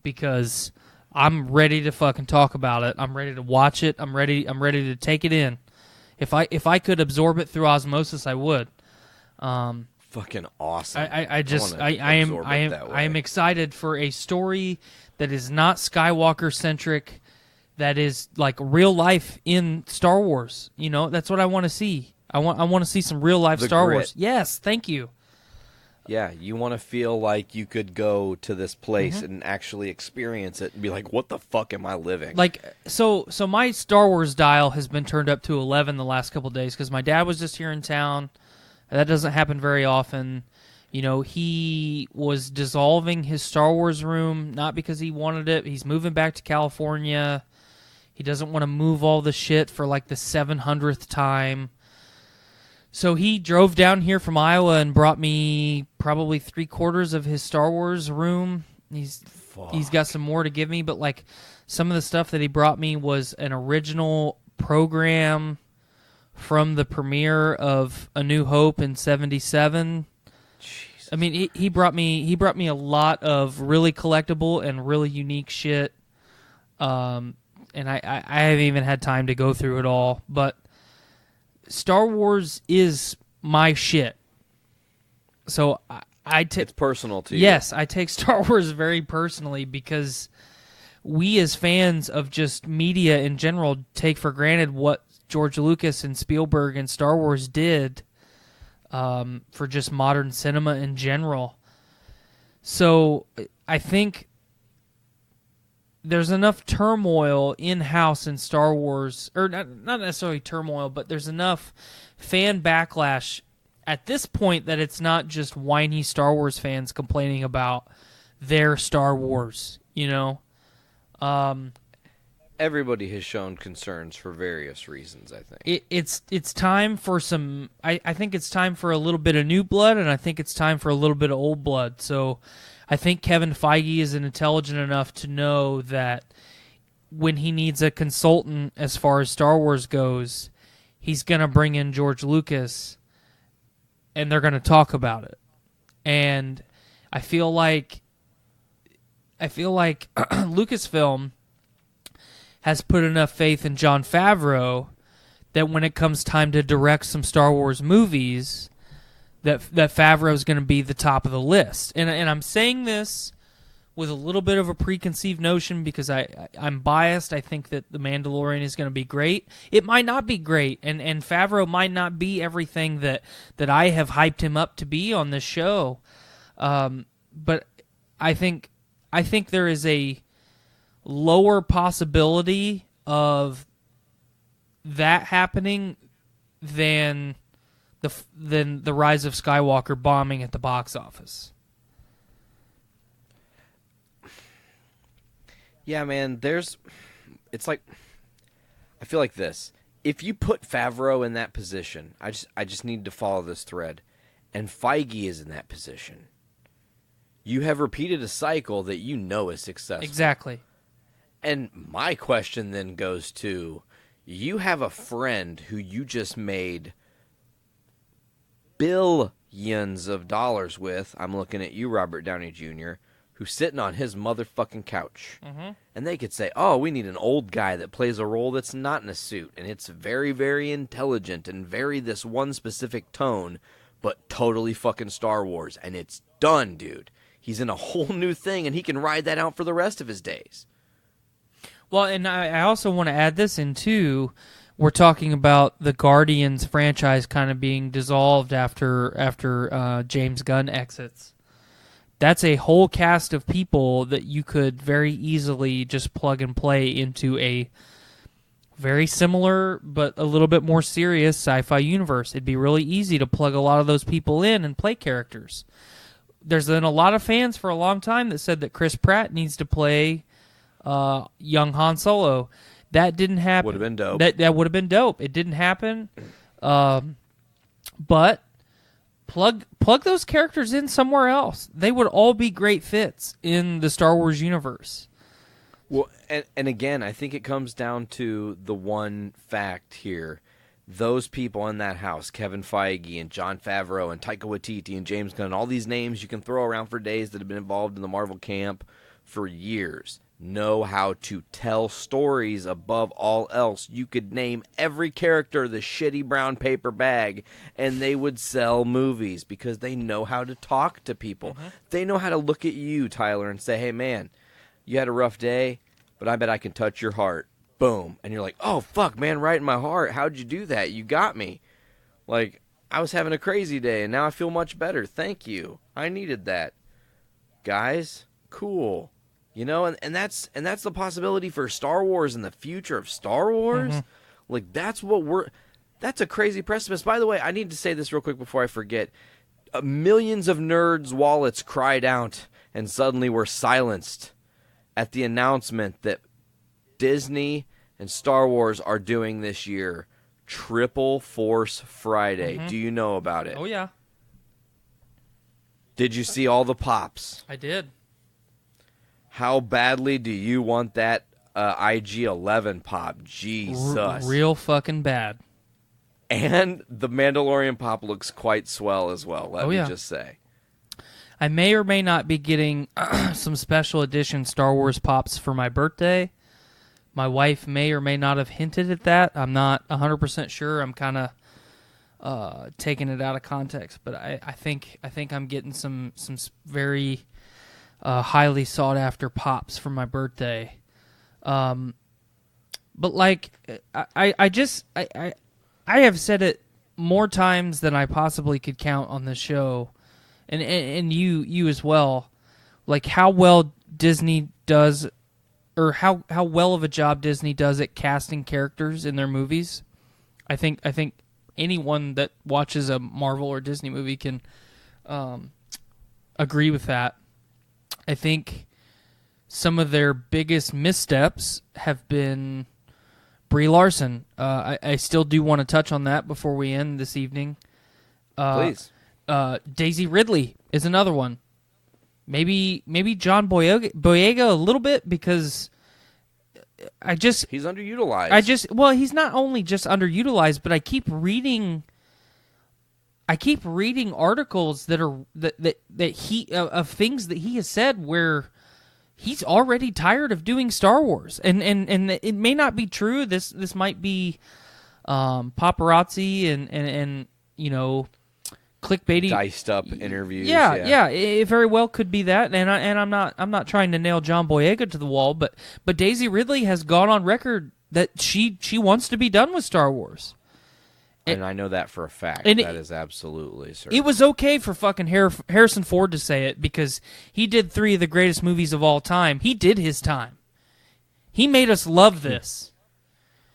because I'm ready to fucking talk about it. I'm ready to watch it. I'm ready to take it in. If I could absorb it through osmosis, I would. Fucking awesome. I am excited for a story that is not Skywalker centric, that is like real life in Star Wars. You know, that's what I want to see. I want to see some real life Star Wars. Yes, thank you. Yeah, you want to feel like you could go to this place and actually experience it and be like, what the fuck am I living? Like, so my Star Wars dial has been turned up to 11 the last couple of days because my dad was just here in town. That doesn't happen very often. You know, he was dissolving his Star Wars room, not because he wanted it. He's moving back to California. He doesn't want to move all the shit for like the 700th time. So he drove down here from Iowa and brought me probably 3/4 of his Star Wars room. He's got some more to give me, but like some of the stuff that he brought me was an original program from the premiere of A New Hope in '77. I mean, he brought me a lot of really collectible and really unique shit. And I haven't even had time to go through it all, but Star Wars is my shit. So it's personal to you. Yes, I take Star Wars very personally because we as fans of just media in general take for granted what George Lucas and Spielberg and Star Wars did for just modern cinema in general. So I think there's enough turmoil in-house in Star Wars, or not necessarily turmoil, but there's enough fan backlash at this point that it's not just whiny Star Wars fans complaining about their Star Wars, you know? Everybody has shown concerns for various reasons, I think. It's time for some... I think it's time for a little bit of new blood, and I think it's time for a little bit of old blood, so... I think Kevin Feige is intelligent enough to know that when he needs a consultant as far as Star Wars goes, he's going to bring in George Lucas, and they're going to talk about it. And I feel like Lucasfilm has put enough faith in Jon Favreau that when it comes time to direct some Star Wars movies, that Favreau is going to be the top of the list. And I'm saying this with a little bit of a preconceived notion because I'm biased. I think that The Mandalorian is going to be great. It might not be great, and Favreau might not be everything that I have hyped him up to be on this show. But I think there is a lower possibility of that happening than the Rise of Skywalker bombing at the box office. Yeah, man, it's like, I feel like this. If you put Favreau in that position, I just need to follow this thread, and Feige is in that position, you have repeated a cycle that you know is successful. Exactly. And my question then goes to, you have a friend who you just made billions of dollars with, I'm looking at you, Robert Downey Jr., who's sitting on his motherfucking couch. Mm-hmm. And they could say, oh, we need an old guy that plays a role that's not in a suit, and it's very, very intelligent and very this one specific tone, but totally fucking Star Wars. And it's done, dude. He's in a whole new thing, and he can ride that out for the rest of his days. Well, and I also want to add this in, too. We're talking about the Guardians franchise kind of being dissolved after James Gunn exits. That's a whole cast of people that you could very easily just plug and play into a very similar but a little bit more serious sci-fi universe. It'd be really easy to plug a lot of those people in and play characters. There's been a lot of fans for a long time that said that Chris Pratt needs to play young Han Solo. That didn't happen. Would have been dope. That would have been dope. It didn't happen. But plug those characters in somewhere else. They would all be great fits in the Star Wars universe. Well, and again, I think it comes down to the one fact here. Those people in that house, Kevin Feige and Jon Favreau and Taika Waititi and James Gunn, all these names you can throw around for days that have been involved in the Marvel camp for years, know how to tell stories above all else. You could name every character the shitty brown paper bag, and they would sell movies because they know how to talk to people. Mm-hmm. They know how to look at you, Tyler, and say, hey, man, you had a rough day, but I bet I can touch your heart. Boom. And you're like, oh, fuck, man, right in my heart. How'd you do that? You got me. Like, I was having a crazy day, and now I feel much better. Thank you. I needed that. Guys, cool. You know, and that's the possibility for Star Wars in the future of Star Wars. Mm-hmm. Like, that's a crazy precipice. By the way, I need to say this real quick before I forget. Millions of nerds' wallets cried out and suddenly were silenced at the announcement that Disney and Star Wars are doing this year Triple Force Friday. Mm-hmm. Do you know about it? Oh, yeah. Did you see all the pops? I did. How badly do you want that IG-11 pop? Jesus. Real fucking bad. And the Mandalorian pop looks quite swell as well, let me just say. I may or may not be getting some special edition Star Wars pops for my birthday. My wife may or may not have hinted at that. I'm not 100% sure. I'm kind of taking it out of context, but I think I'm getting some very highly sought after pops for my birthday. But like I have said it more times than I possibly could count on this show, and you as well. Like how well Disney does, or how well of a job Disney does at casting characters in their movies. I think anyone that watches a Marvel or Disney movie can agree with that. I think some of their biggest missteps have been Brie Larson. I still do want to touch on that before we end this evening. Please. Daisy Ridley is another one. Maybe John Boyega a little bit, because he's underutilized. He's not only just underutilized, but I keep reading articles that he of things that he has said where he's already tired of doing Star Wars, and it may not be true. This might be paparazzi and you know, clickbaity, diced up interviews. Yeah, it very well could be that. And I'm not trying to nail John Boyega to the wall, but Daisy Ridley has gone on record that she wants to be done with Star Wars. And I know that for a fact. That is absolutely certain. It was okay for fucking Harrison Ford to say it, because he did 3 of the greatest movies of all time. He did his time. He made us love this.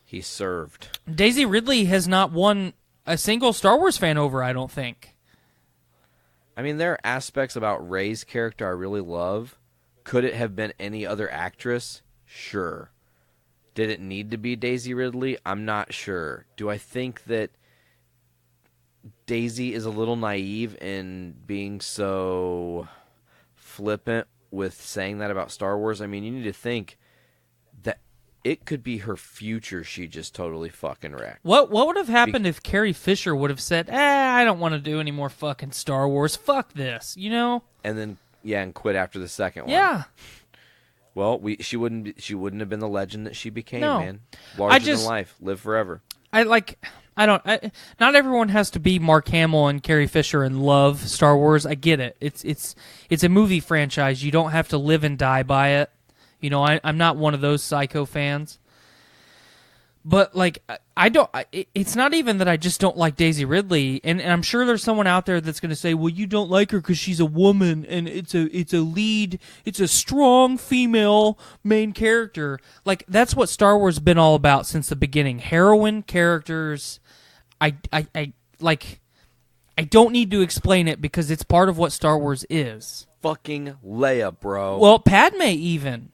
He served. Daisy Ridley has not won a single Star Wars fan over, I don't think. I mean, there are aspects about Rey's character I really love. Could it have been any other actress? Sure. Did it need to be Daisy Ridley? I'm not sure. Do I think that Daisy is a little naive in being so flippant with saying that about Star Wars? I mean, you need to think that it could be her future she just totally fucking wrecked. What would have happened if Carrie Fisher would have said, I don't want to do any more fucking Star Wars. Fuck this, you know? And then, and quit after the second one. Yeah. Well, she wouldn't have been the legend that she became, No. man. Larger than life. Live forever. Not everyone has to be Mark Hamill and Carrie Fisher and love Star Wars. I get it. It's a movie franchise. You don't have to live and die by it. You know, I'm not one of those psycho fans. But like, it's not even that I just don't like Daisy Ridley, and I'm sure there's someone out there that's going to say, well, you don't like her because she's a woman, and it's a strong female main character. Like, that's what Star Wars has been all about since the beginning. Heroine characters. I don't need to explain it because it's part of what Star Wars is. Fucking Leia, bro. Well, Padme even.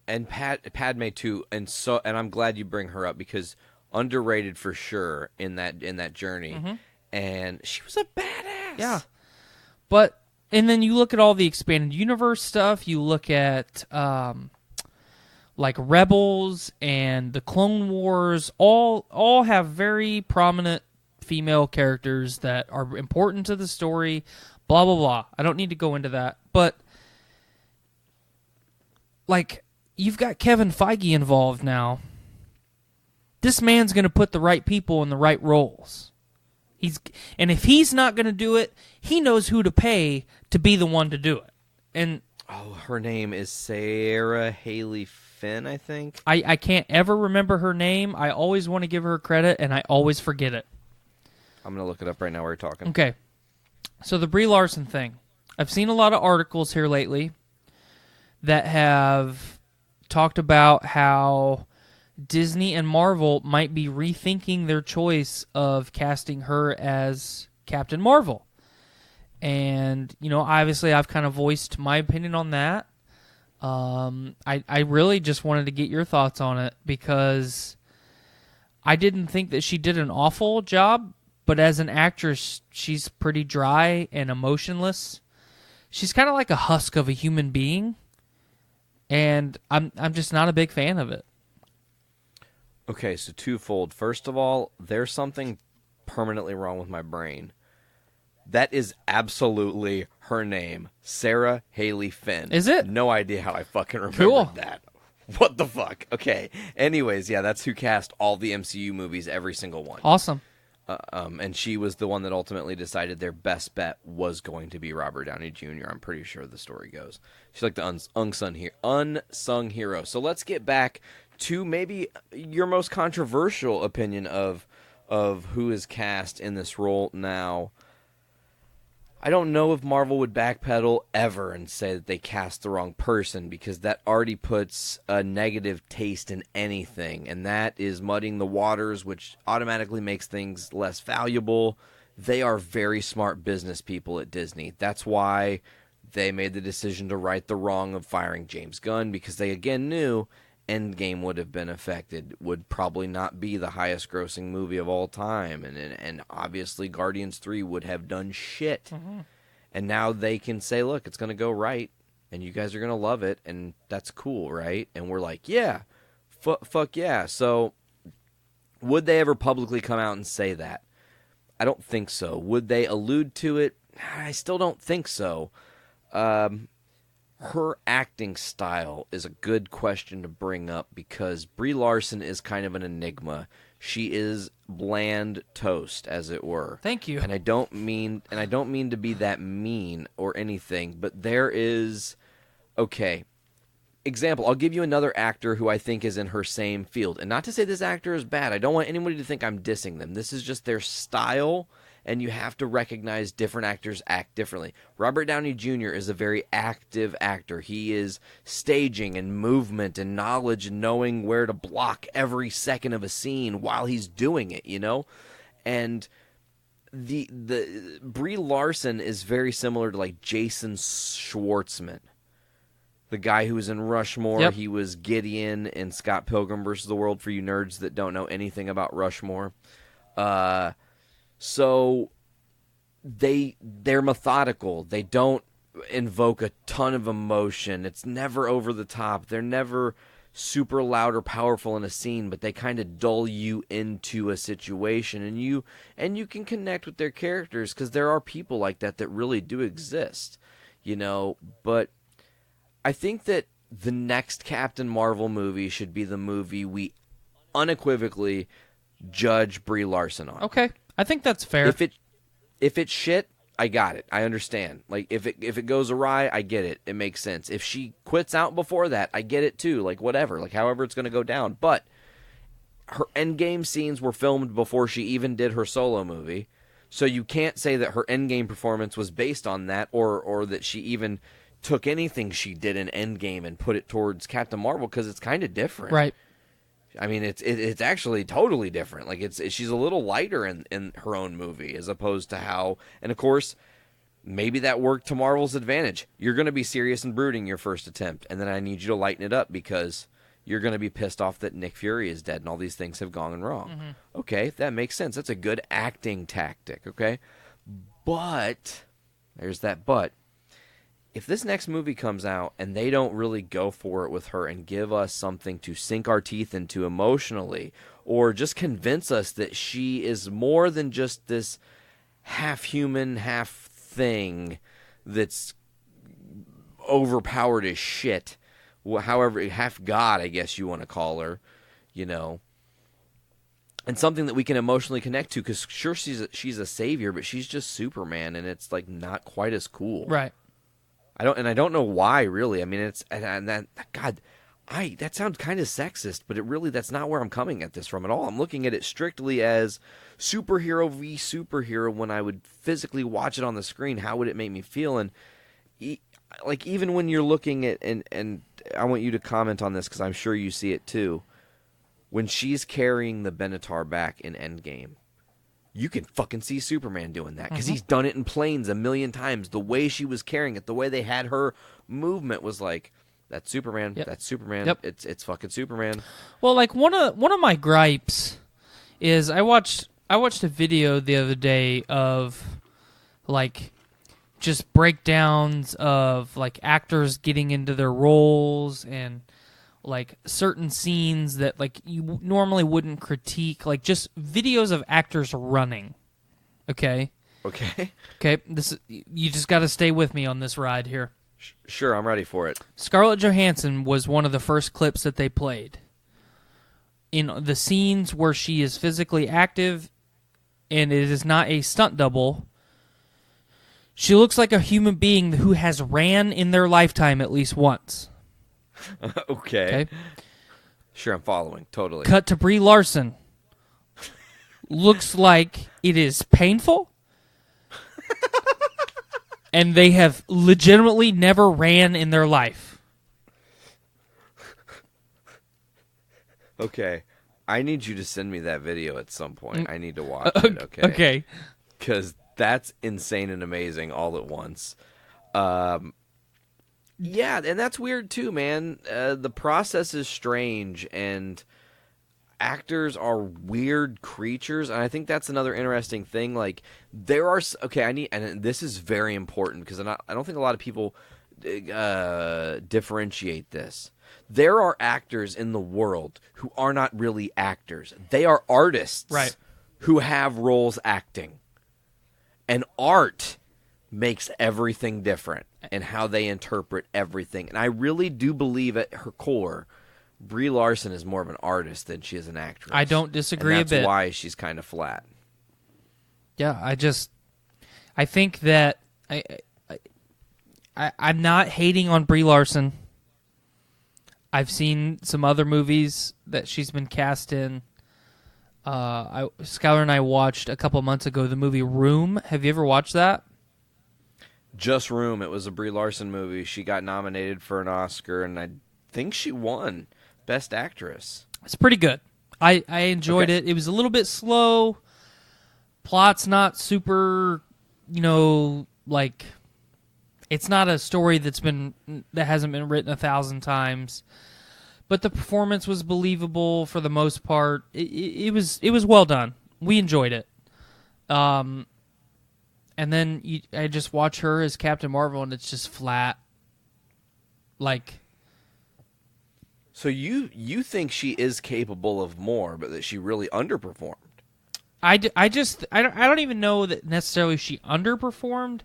And Padme too, and I'm glad you bring her up because underrated for sure in that journey, and she was a badass. Yeah, and then you look at all the expanded universe stuff. You look at like Rebels and the Clone Wars. All have very prominent female characters that are important to the story. Blah blah blah. I don't need to go into that, but like. You've got Kevin Feige involved now. This man's going to put the right people in the right roles. And if he's not going to do it, he knows who to pay to be the one to do it. And her name is Sarah Haley Finn, I think. I can't ever remember her name. I always want to give her credit, and I always forget it. I'm going to look it up right now while we're talking. Okay. So the Brie Larson thing. I've seen a lot of articles here lately that have talked about how Disney and Marvel might be rethinking their choice of casting her as Captain Marvel. And, you know, obviously I've kind of voiced my opinion on that. I really just wanted to get your thoughts on it because I didn't think that she did an awful job, but as an actress, she's pretty dry and emotionless. She's kind of like a husk of a human being. And I'm just not a big fan of it. Okay, so twofold. First of all, there's something permanently wrong with my brain. That is absolutely her name, Sarah Haley Finn. Is it? No idea how I fucking remembered that. What the fuck? Okay. Anyways, yeah, that's who cast all the MCU movies, every single one. Awesome. And she was the one that ultimately decided their best bet was going to be Robert Downey Jr. I'm pretty sure the story goes. She's like the unsung hero. So let's get back to maybe your most controversial opinion of who is cast in this role now. I don't know if Marvel would backpedal ever and say that they cast the wrong person because that already puts a negative taste in anything, and that is muddying the waters, which automatically makes things less valuable. They are very smart business people at Disney. That's why they made the decision to right the wrong of firing James Gunn because they again knew Endgame would have been affected, would probably not be the highest grossing movie of all time, and obviously Guardians 3 would have done shit. Mm-hmm. And now they can say, look, it's going to go right, and you guys are going to love it, and that's cool, right? And we're like, yeah, fuck yeah. So would they ever publicly come out and say that? I don't think so. Would they allude to it? I still don't think so. Her acting style is a good question to bring up because Brie Larson is kind of an enigma. She is bland toast, as it were. Thank you. And I don't mean to be that mean or anything, but there is example, I'll give you another actor who I think is in her same field. And not to say this actor is bad. I don't want anybody to think I'm dissing them. This is just their style. And you have to recognize different actors act differently. Robert Downey Jr. is a very active actor. He is staging and movement and knowledge and knowing where to block every second of a scene while he's doing it, you know? And the Brie Larson is very similar to like Jason Schwartzman. The guy who was in Rushmore. Yep. He was Gideon in Scott Pilgrim vs. the World for you nerds that don't know anything about Rushmore. So they're methodical. They don't invoke a ton of emotion. It's never over the top. They're never super loud or powerful in a scene, but they kind of dull you into a situation, and you can connect with their characters because there are people like that really do exist, you know. But I think that the next Captain Marvel movie should be the movie we unequivocally judge Brie Larson on. Okay, I think that's fair. If it's shit, I got it. I understand. Like, if it goes awry, I get it. It makes sense. If she quits out before that, I get it too. Like, whatever. Like, however it's going to go down. But her Endgame scenes were filmed before she even did her solo movie. So you can't say that her Endgame performance was based on that, or that she even took anything she did in Endgame and put it towards Captain Marvel, because it's kind of different. Right. I mean, it's actually totally different. Like, she's a little lighter in her own movie as opposed to how, and of course, maybe that worked to Marvel's advantage. You're going to be serious and brooding your first attempt, and then I need you to lighten it up because you're going to be pissed off that Nick Fury is dead and all these things have gone wrong. Mm-hmm. Okay, that makes sense. That's a good acting tactic, okay? But, there's that but. If this next movie comes out and they don't really go for it with her and give us something to sink our teeth into emotionally, or just convince us that she is more than just this half human, half thing that's overpowered as shit, however, half god, I guess you want to call her, you know, and something that we can emotionally connect to, because sure, she's a savior, but she's just Superman, and it's like not quite as cool. Right. I don't know why, really. I mean, that sounds kind of sexist, but that's not where I'm coming at this from at all. I'm looking at it strictly as superhero v superhero. When I would physically watch it on the screen, how would it make me feel? And like, even when you're looking at, and I want you to comment on this because I'm sure you see it too. When she's carrying the Benatar back in Endgame, you can fucking see Superman doing that because he's done it in planes a million times. The way she was carrying it, the way they had her movement was like, that's Superman. Yep. That's Superman. Yep. It's fucking Superman. Well, like one of my gripes is I watched a video the other day of like just breakdowns of like actors getting into their roles and like certain scenes that like you normally wouldn't critique, like just videos of actors running. Okay. You just got to stay with me on this ride here. Sure, I'm ready for it. Scarlett Johansson was one of the first clips that they played. In the scenes where she is physically active and it is not a stunt double, she looks like a human being who has ran in their lifetime at least once. Okay. Sure, I'm following. Totally. Cut to Brie Larson. Looks like it is painful. And they have legitimately never ran in their life. Okay. I need you to send me that video at some point. I need to watch it, okay? Okay. Because that's insane and amazing all at once. Yeah, and that's weird too, man. The process is strange, and actors are weird creatures, and I think that's another interesting thing. Like, there are and this is very important because I don't think a lot of people differentiate this. There are actors in the world who are not really actors; they are artists, right? Who have roles acting, and art makes everything different and how they interpret everything. And I really do believe at her core, Brie Larson is more of an artist than she is an actress. I don't disagree a bit. That's why she's kind of flat. Yeah, I think that I'm not hating on Brie Larson. I've seen some other movies that she's been cast in. Skylar and I watched a couple months ago the movie Room. Have you ever watched that? Just Room. It was a Brie Larson movie. She got nominated for an Oscar, and I think she won Best Actress. It's pretty good. I enjoyed it. It was a little bit slow. Plot's not super, like, it's not a story that hasn't been written 1,000 times. But the performance was believable for the most part. It was well done. We enjoyed it. And then I just watch her as Captain Marvel, and it's just flat. Like, So you think she is capable of more, but that she really underperformed? I don't even know that necessarily she underperformed.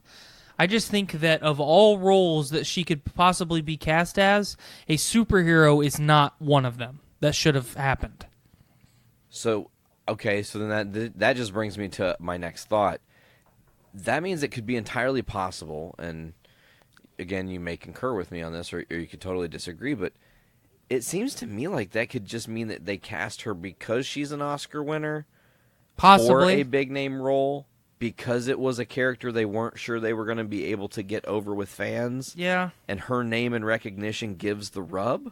I just think that of all roles that she could possibly be cast as, a superhero is not one of them. That should have happened. So, okay, so then that just brings me to my next thought. That means it could be entirely possible, and again, you may concur with me on this, or you could totally disagree, but it seems to me like that could just mean that they cast her because she's an Oscar winner, Possibly. for a big-name role, because it was a character they weren't sure they were going to be able to get over with fans. Yeah. And her name and recognition gives the rub.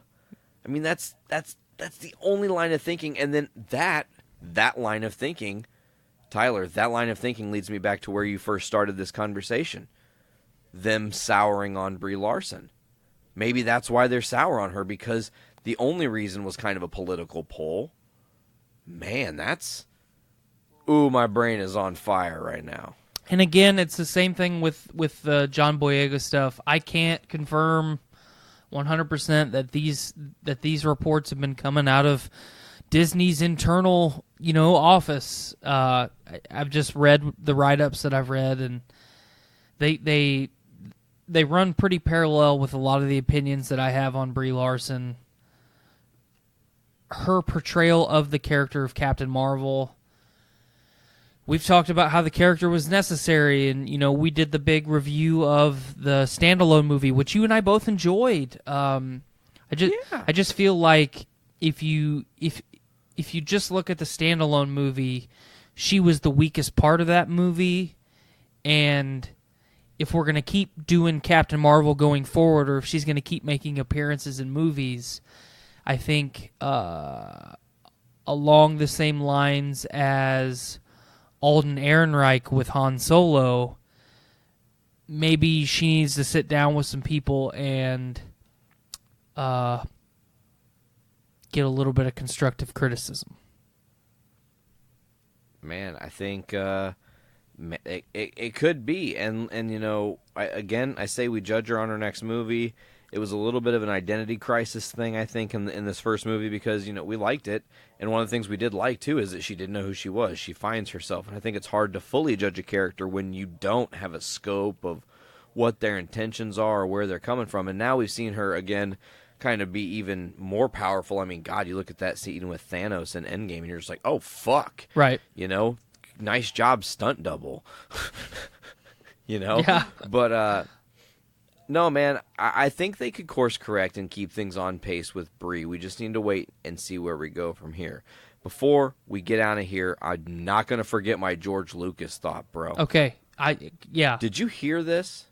I mean, that's the only line of thinking. And then that line of thinking, Tyler, that line of thinking leads me back to where you first started this conversation. Them souring on Brie Larson. Maybe that's why they're sour on her, because the only reason was kind of a political pull. Man, that's... Ooh, my brain is on fire right now. And again, it's the same thing with the John Boyega stuff. I can't confirm 100% that these reports have been coming out of Disney's internal, office. I've just read the write-ups that I've read, and they run pretty parallel with a lot of the opinions that I have on Brie Larson. Her portrayal of the character of Captain Marvel. We've talked about how the character was necessary, and we did the big review of the standalone movie, which you and I both enjoyed. I just feel like if you just look at the standalone movie, she was the weakest part of that movie, and if we're going to keep doing Captain Marvel going forward, or if she's going to keep making appearances in movies, I think along the same lines as Alden Ehrenreich with Han Solo, maybe she needs to sit down with some people and get a little bit of constructive criticism. Man, I think it could be, and I say we judge her on her next movie. It was a little bit of an identity crisis thing, I think, in this first movie, because we liked it, and one of the things we did like too is that she didn't know who she was. She finds herself, and I think it's hard to fully judge a character when you don't have a scope of what their intentions are or where they're coming from. And now we've seen her again kind of be even more powerful. I mean, God, you look at that scene with Thanos in Endgame, and you're just like, oh fuck, right? Nice job, stunt double. Yeah. But no, man, I think they could course correct and keep things on pace with Brie. We just need to wait and see where we go from here. Before we get out of here, I'm not going to forget my George Lucas thought, bro. Okay. Yeah. Did you hear this?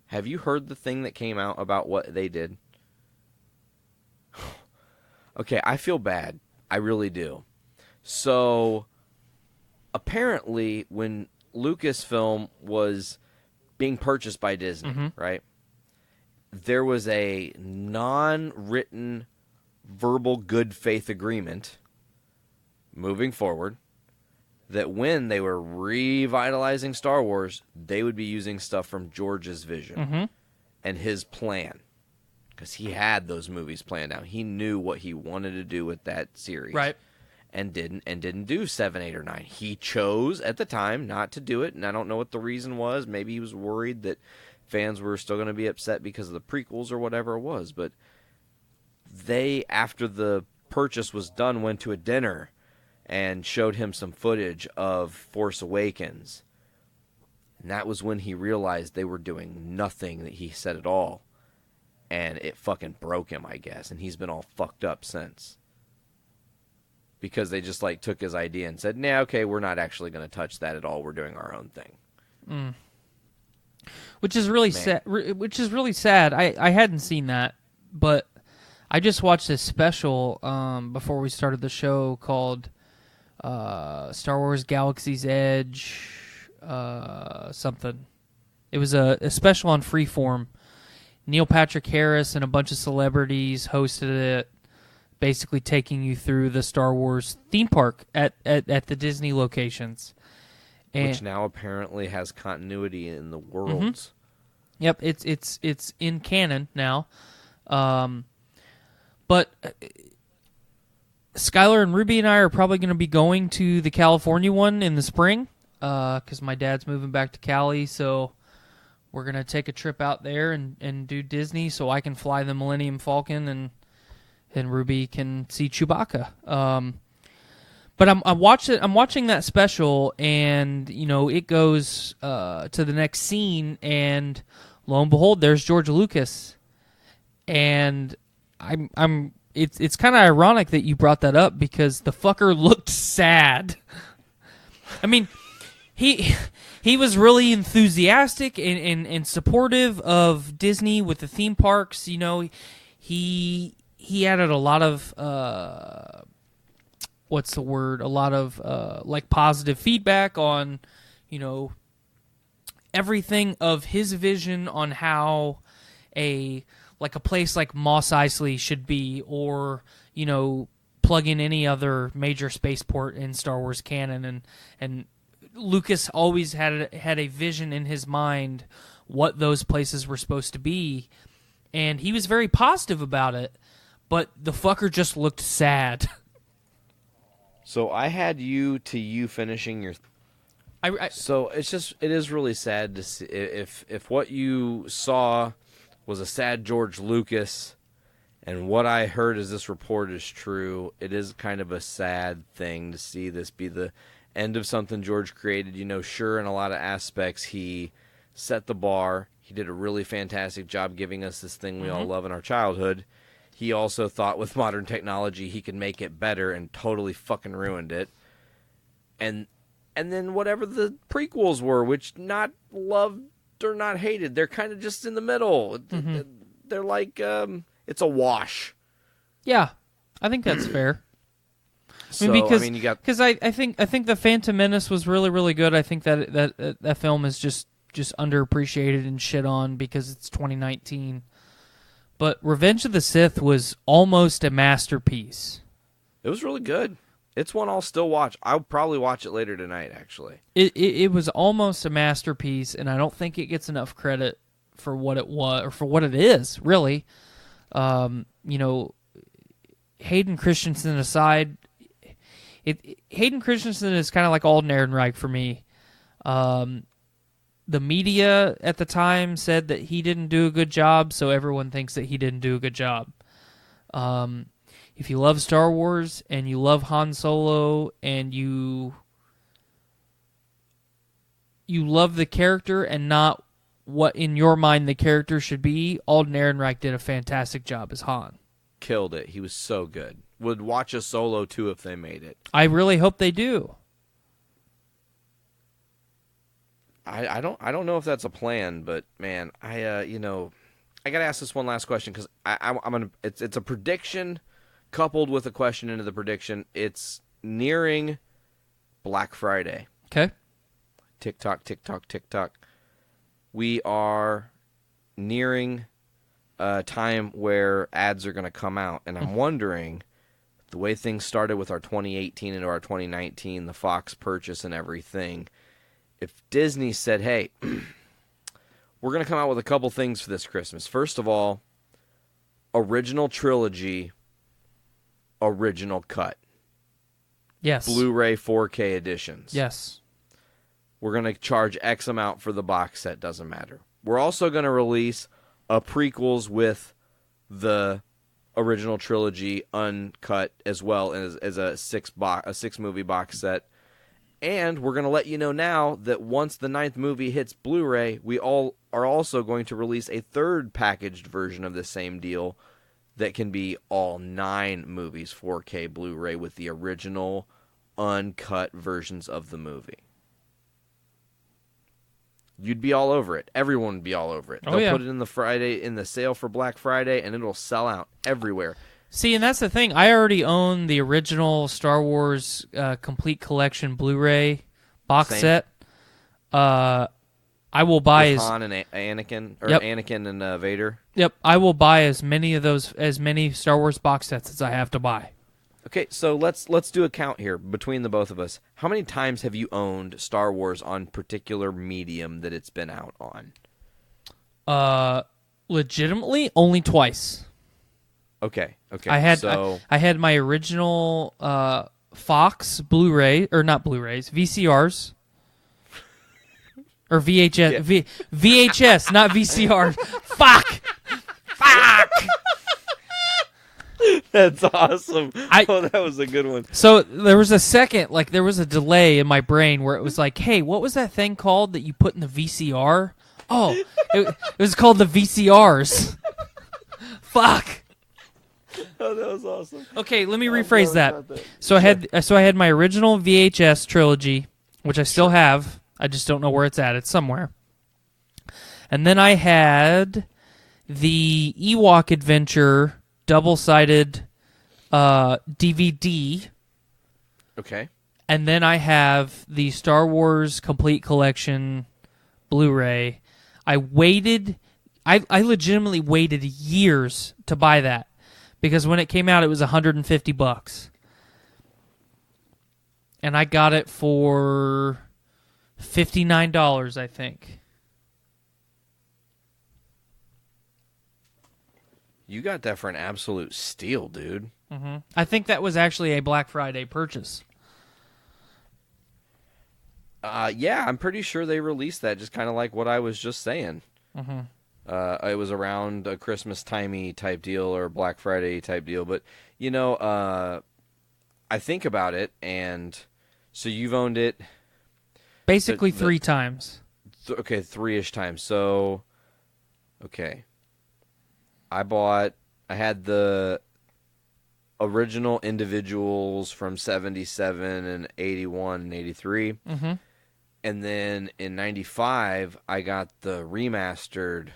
Have you heard the thing that came out about what they did? Okay, I feel bad. I really do. So, apparently, when Lucasfilm was being purchased by Disney, right? There was a non-written verbal good faith agreement moving forward that when they were revitalizing Star Wars, they would be using stuff from George's vision and his plan, because he had those movies planned out. He knew what he wanted to do with that series, Right. and didn't do 7, 8, or 9. He chose at the time not to do it, and I don't know what the reason was. Maybe he was worried that fans were still going to be upset because of the prequels or whatever it was. But they, after the purchase was done, went to a dinner and showed him some footage of Force Awakens. And that was when he realized they were doing nothing that he said at all. And it fucking broke him, I guess. And he's been all fucked up since. Because they just took his idea and said, nah, okay, we're not actually going to touch that at all. We're doing our own thing. Which is really sad. Which is really sad. I hadn't seen that, but I just watched this special before we started the show called Star Wars Galaxy's Edge something. It was a special on Freeform. Neil Patrick Harris and a bunch of celebrities hosted it, basically taking you through the Star Wars theme park at the Disney locations. Which now apparently has continuity in the worlds. Yep, it's in canon now. But Skylar and Ruby and I are probably going to be going to the California one in the spring because my dad's moving back to Cali, so we're going to take a trip out there and do Disney so I can fly the Millennium Falcon and Ruby can see Chewbacca. But I'm watching that special, and it goes to the next scene, and lo and behold, there's George Lucas, and it's kind of ironic that you brought that up because the fucker looked sad. I mean, he was really enthusiastic and supportive of Disney with the theme parks. He added a lot of what's the word? A lot of like positive feedback on everything of his vision on how a place like Mos Eisley should be, or plug in any other major spaceport in Star Wars canon, and Lucas always had a vision in his mind what those places were supposed to be, and he was very positive about it, but the fucker just looked sad. So I had you finishing your. So it is really sad to see if what you saw was a sad George Lucas, and what I heard as this report is true. It is kind of a sad thing to see this be the end of something George created. Sure, in a lot of aspects he set the bar. He did a really fantastic job giving us this thing we all love in our childhood. He also thought with modern technology he could make it better and totally fucking ruined it. And then whatever the prequels were, which not loved or not hated, they're kind of just in the middle. They're like, it's a wash. Yeah, I think that's fair. So, because I think the Phantom Menace was really, really good. I think that film is just underappreciated and shit on because it's 2019. But Revenge of the Sith was almost a masterpiece. It was really good. It's one I'll still watch. I'll probably watch it later tonight, actually. It was almost a masterpiece, and I don't think it gets enough credit for what it was, or for what it is, really. Hayden Christensen aside, Hayden Christensen is kind of like Alden Ehrenreich for me. The media at the time said that he didn't do a good job, so everyone thinks that he didn't do a good job. If you love Star Wars and you love Han Solo and you love the character and not what in your mind the character should be, Alden Ehrenreich did a fantastic job as Han. Killed it. He was so good. Would watch a Solo too if they made it. I really hope they do. I don't know if that's a plan, but man, I gotta ask this one last question because I'm gonna. It's a prediction coupled with a question into the prediction. It's nearing Black Friday. Okay. Tick tock, tick tock, tick tock. We are nearing a time where ads are going to come out, and I'm wondering, the way things started with our 2018 into our 2019, the Fox purchase and everything, if Disney said, hey, we're going to come out with a couple things for this Christmas. First of all, original trilogy, original cut. Yes. Blu-ray 4K editions. Yes. We're going to charge X amount for the box set. Doesn't matter. We're also going to release a prequels with the original trilogy uncut as well as a six movie box set. And we're going to let you know now that once the 9th movie hits Blu-ray, we all are also going to release a third packaged version of the same deal that can be all 9 movies 4K Blu-ray with the original uncut versions of the movie. You'd be all over it. Everyone would be all over it. They'll put it in the sale for Black Friday, and it'll sell out everywhere. See, and that's the thing. I already own the original Star Wars Complete Collection Blu-ray box set. I will buy with Han and Anakin, or Anakin and Vader. Yep, I will buy as many Star Wars box sets as I have to buy. Okay, so let's do a count here between the both of us. How many times have you owned Star Wars on particular medium that it's been out on? Legitimately, only twice. Okay. I had so I had my original Fox Blu-ray, or not Blu-rays, VCRs. Or VHS. Yeah. VHS, not VCR. Fuck! that's awesome. That was a good one. So there was a second, like there was a delay in my brain where it was like, hey, what was that thing called that you put in the VCR? Oh, it was called the VCRs. Fuck. Oh, that was awesome. Okay, let me rephrase that. So I had my original VHS trilogy, which I still have. I just don't know where it's at. It's somewhere. And then I had the Ewok Adventure double-sided DVD. Okay. And then I have the Star Wars Complete Collection Blu-ray. I legitimately waited years to buy that because when it came out, it was $150. And I got it for $59, I think. You got that for an absolute steal, dude. Mm-hmm. I think that was actually a Black Friday purchase. Yeah, I'm pretty sure they released that, just kind of like what I was just saying. Mm-hmm. It was around a Christmas timey type deal or Black Friday type deal, but I think about it, and so you've owned it basically 3 times. Okay, 3-ish times. So, okay, I had the original individuals from 77 and 81 and 83. Mm-hmm. And then in 95, I got the remastered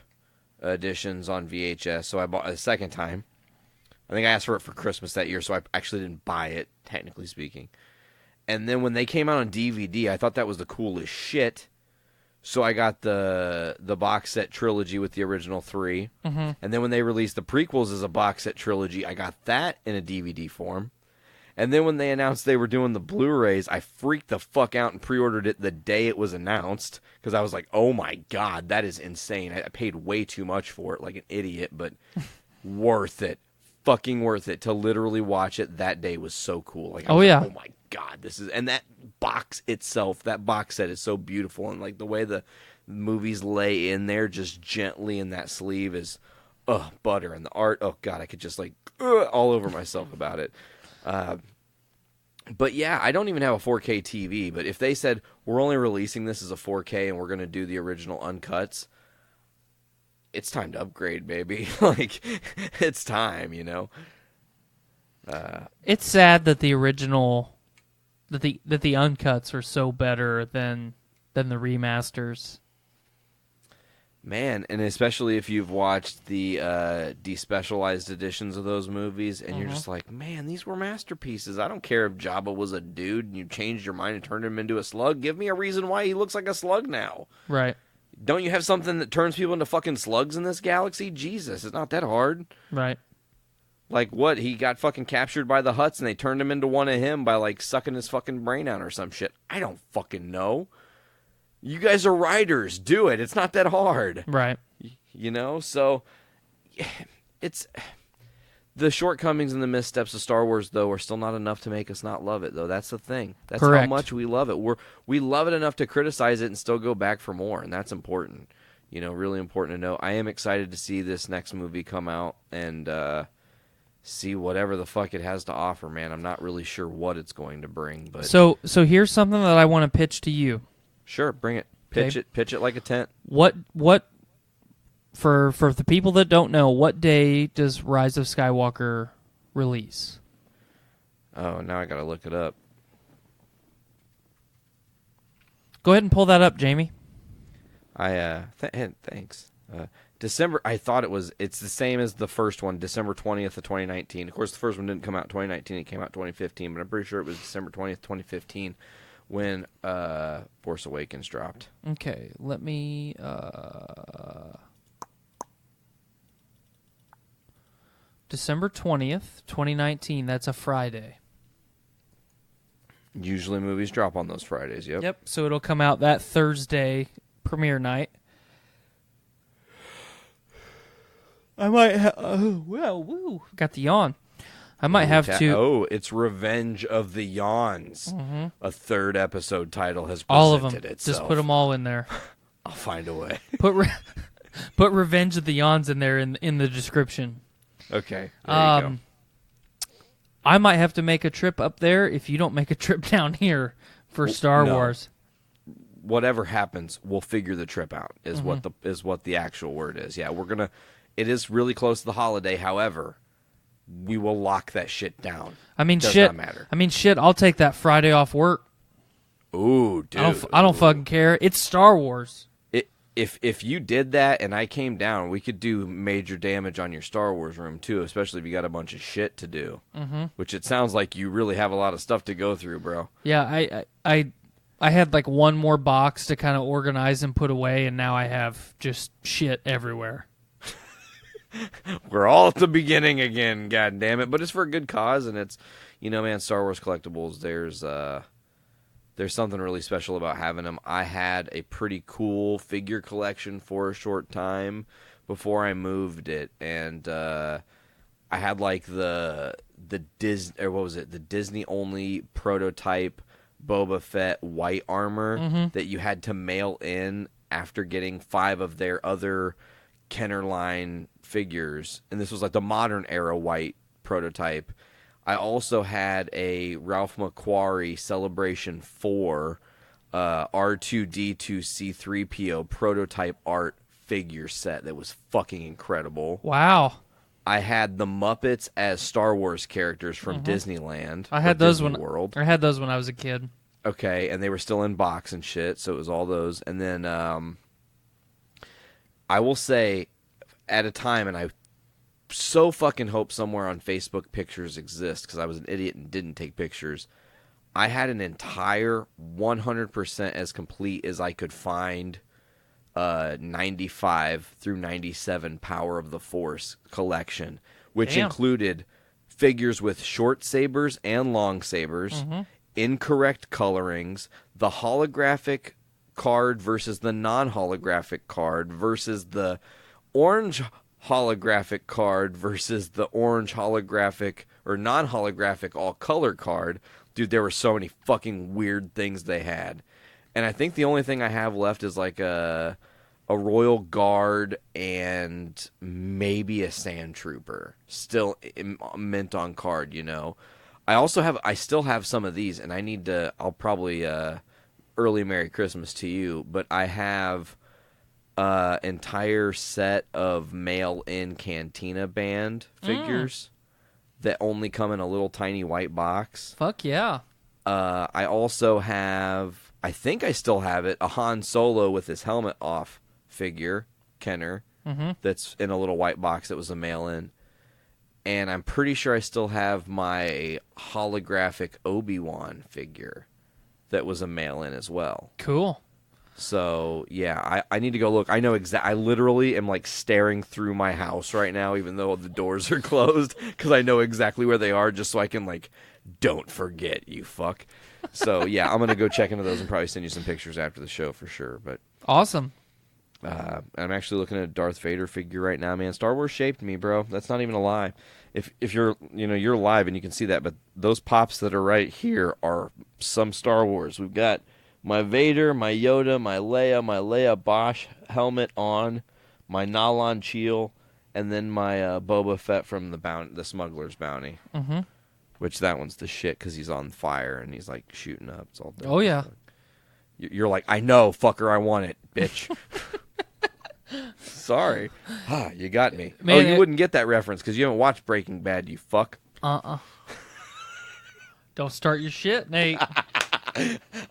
editions on VHS. So I bought it a second time. I think I asked for it for Christmas that year, so I actually didn't buy it, technically speaking. And then when they came out on DVD, I thought that was the coolest shit. So I got the box set trilogy with the original 3. Mm-hmm. And then when they released the prequels as a box set trilogy, I got that in a DVD form. And then when they announced they were doing the Blu-rays, I freaked the fuck out and pre-ordered it the day it was announced because I was like, oh my God, that is insane. I paid way too much for it like an idiot, but worth it. Fucking worth it. To literally watch it that day was so cool. Like, I was like, oh my God, this is... And that box itself, that box set is so beautiful. And like the way the movies lay in there just gently in that sleeve is, butter. And the art, oh God, I could just like all over myself about it. But yeah, I don't even have a 4K TV, but if they said, we're only releasing this as a 4K and we're going to do the original uncuts, it's time to upgrade, baby. Like, it's time, you know? It's sad that the original, that the uncuts are so better than the remasters. Man, and especially if you've watched the despecialized editions of those movies, and you're just like, man, these were masterpieces. I don't care if Jabba was a dude and you changed your mind and turned him into a slug. Give me a reason why he looks like a slug now. Right. Don't you have something that turns people into fucking slugs in this galaxy? Jesus, it's not that hard. Right. Like, what? He got fucking captured by the Hutts and they turned him into one of him by, like, sucking his fucking brain out or some shit. I don't fucking know. You guys are writers. Do it. It's not that hard. Right. You know? So, it's... The shortcomings and the missteps of Star Wars, though, are still not enough to make us not love it, though. That's the thing. That's Correct. how much we love it. We love it enough to criticize it and still go back for more, and that's important. You know, really important to know. I am excited to see this next movie come out and see whatever the fuck it has to offer, man. I'm not really sure what it's going to bring, but... So here's something that I want to pitch to you. Sure, bring it. Pitch it like a tent. What for the people that don't know, what day does Rise of Skywalker release? Oh, now I gotta look it up. Go ahead and pull that up, Jamie. Thanks. December, I thought it's the same as the first one, December 20th of 2019. Of course, the first one didn't come out in 2019, it came out in 2015, but I'm pretty sure it was December 20th, 2015 when Force Awakens dropped. Okay, let me... December 20th, 2019, that's a Friday. Usually movies drop on those Fridays, yep. Yep, so it'll come out that Thursday premiere night. I might have. Got the yawn. I might have to. Oh, it's Revenge of the Yawns. Mm-hmm. A third episode title has presented All of them. itself. Just put them all in there. I'll find a way. Put Revenge of the Yawns in there in the description. Okay. There you go. I might have to make a trip up there if you don't make a trip down here for Star Wars. Whatever happens, we'll figure the trip out. Is what the actual word is. Yeah, we're gonna. It is really close to the holiday. However, we will lock that shit down. I mean, Does shit. not matter. I mean, shit. I'll take that Friday off work. Ooh, dude. I don't fucking care. It's Star Wars. If you did that and I came down, we could do major damage on your Star Wars room too, especially if you got a bunch of shit to do. Mm-hmm. Which it sounds like you really have a lot of stuff to go through, bro. Yeah, I had like one more box to kind of organize and put away, and now I have just shit everywhere. We're all at the beginning again, god damn it. But it's for a good cause, and it's, man, Star Wars collectibles, there's something really special about having them. I had a pretty cool figure collection for a short time before I moved it, and I had like the Disney only prototype Boba Fett white armor that you had to mail in after getting 5 of their other Kenner line figures, and this was like the modern era white prototype. I also had a Ralph McQuarrie Celebration 4 R2-D2 C3PO prototype art figure set that was fucking incredible. Wow. I had the Muppets as Star Wars characters from Disneyland. I had those World. I had those when I was a kid. Okay, and they were still in box and shit, so it was all those. And then I will say, at a time, and I so fucking hope somewhere on Facebook pictures exist, because I was an idiot and didn't take pictures. I had an entire 100% as complete as I could find 95 through 97 Power of the Force collection, which included figures with short sabers and long sabers, incorrect colorings, the holographic card versus the non-holographic card versus the orange holographic card versus the orange holographic or non-holographic all-color card. Dude, there were so many fucking weird things they had. And I think the only thing I have left is like a Royal Guard and maybe a Sand Trooper still mint on card, I still have some of these, and I'll probably early Merry Christmas to you, but I have entire set of mail-in Cantina Band figures that only come in a little tiny white box. Fuck yeah. I also have, I think I still have it, a Han Solo with his helmet off figure, Kenner, that's in a little white box that was a mail-in. And I'm pretty sure I still have my holographic Obi-Wan figure that was a mail-in as well. Cool. So, yeah, I need to go look. I know I literally am, like, staring through my house right now, even though the doors are closed, because I know exactly where they are, just so I can, like, don't forget, you fuck. So, yeah, I'm going to go check into those and probably send you some pictures after the show for sure. But awesome. I'm actually looking at a Darth Vader figure right now, man. Star Wars shaped me, bro. That's not even a lie. If you're, you're live and you can see that, but those pops that are right here are some Star Wars. We've got my Vader, my Yoda, my Leia Bosch helmet on, my Nalon Cheel, and then my Boba Fett from the Smuggler's Bounty. Mm-hmm. Which that one's the shit because he's on fire and he's like shooting up. It's all done. Oh yeah. You're like, I know, fucker, I want it, bitch. Sorry. You got me. Man, you wouldn't get that reference because you haven't watched Breaking Bad, you fuck. Don't start your shit, Nate.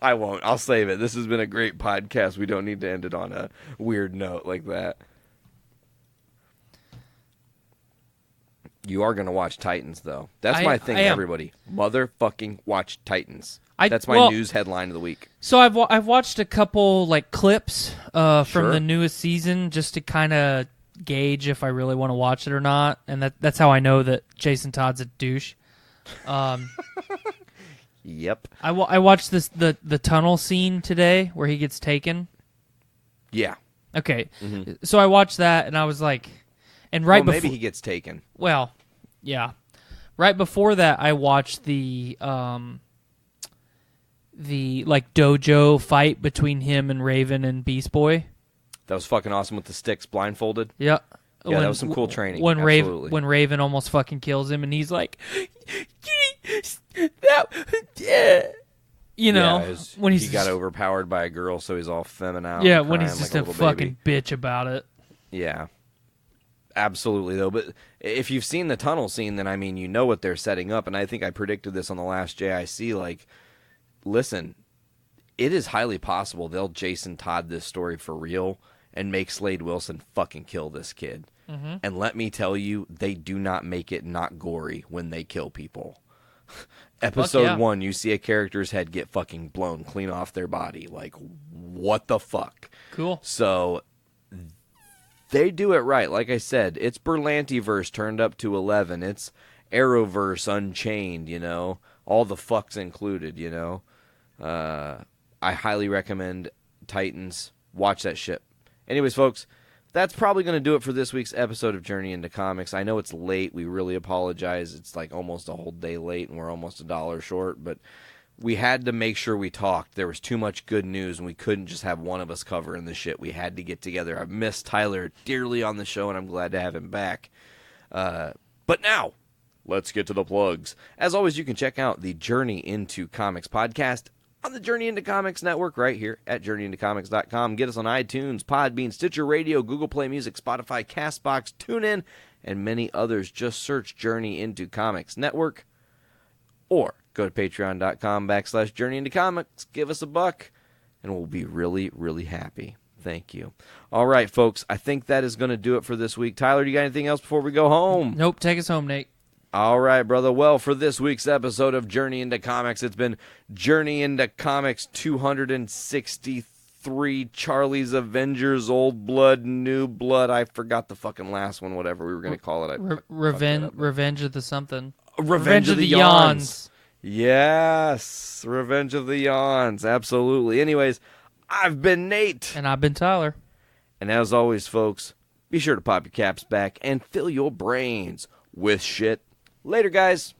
I won't. I'll save it. This has been a great podcast. We don't need to end it on a weird note like that. You are going to watch Titans, though. That's my thing, everybody. Motherfucking watch Titans. That's my news headline of the week. So I've watched a couple like clips from the newest season just to kind of gauge if I really want to watch it or not, and that's how I know that Jason Todd's a douche. Yep. I watched the tunnel scene today where he gets taken. Yeah. Okay. Mm-hmm. So I watched that and I was like, And right maybe before, he gets taken. well, yeah. Right before that, I watched the like dojo fight between him and Raven and Beast Boy. That was fucking awesome with the sticks blindfolded. Yeah. Yeah, that was some cool training. When Absolutely. Raven almost fucking kills him, and he's like, you know, when he got overpowered by a girl, so he's all feminine. Yeah, when he's crying just like a little fucking baby. bitch about it. Yeah. Absolutely, though. But if you've seen the tunnel scene, then, I mean, you know what they're setting up. And I think I predicted this on the last JIC. Like, listen, it is highly possible they'll Jason Todd this story for real and make Slade Wilson fucking kill this kid. Mm-hmm. And let me tell you, they do not make it not gory when they kill people. Episode 1, you see a character's head get fucking blown clean off their body. Like, what the fuck? Cool. So they do it right. Like I said, it's Berlantiverse turned up to 11. It's Arrowverse Unchained, you know. All the fucks included, you know. I highly recommend Titans. Watch that shit. Anyways, folks, that's probably going to do it for this week's episode of Journey into Comics. I know it's late. We really apologize. It's like almost a whole day late, and we're almost $1 short. But we had to make sure we talked. There was too much good news, and we couldn't just have one of us covering the shit. We had to get together. I've missed Tyler dearly on the show, and I'm glad to have him back. But now, let's get to the plugs. As always, you can check out the Journey into Comics podcast on the Journey into Comics network right here at journeyintocomics.com. Get us on iTunes, Podbean, Stitcher Radio, Google Play Music, Spotify, CastBox, TuneIn, and many others. Just search Journey into Comics Network, or go to patreon.com/Journey into Comics. Give us $1, and we'll be really, really happy. Thank you. All right, folks, I think that is going to do it for this week. Tyler, do you got anything else before we go home? Nope, take us home, Nate. All right, brother. Well, for this week's episode of Journey into Comics, it's been Journey into Comics 263, Charlie's Avengers, Old Blood, New Blood. I forgot the fucking last one, whatever we were going to call it. Revenge of the something. Revenge of the Yawns. Yes, Revenge of the Yawns. Absolutely. Anyways, I've been Nate. And I've been Tyler. And as always, folks, be sure to pop your caps back and fill your brains with shit. Later, guys.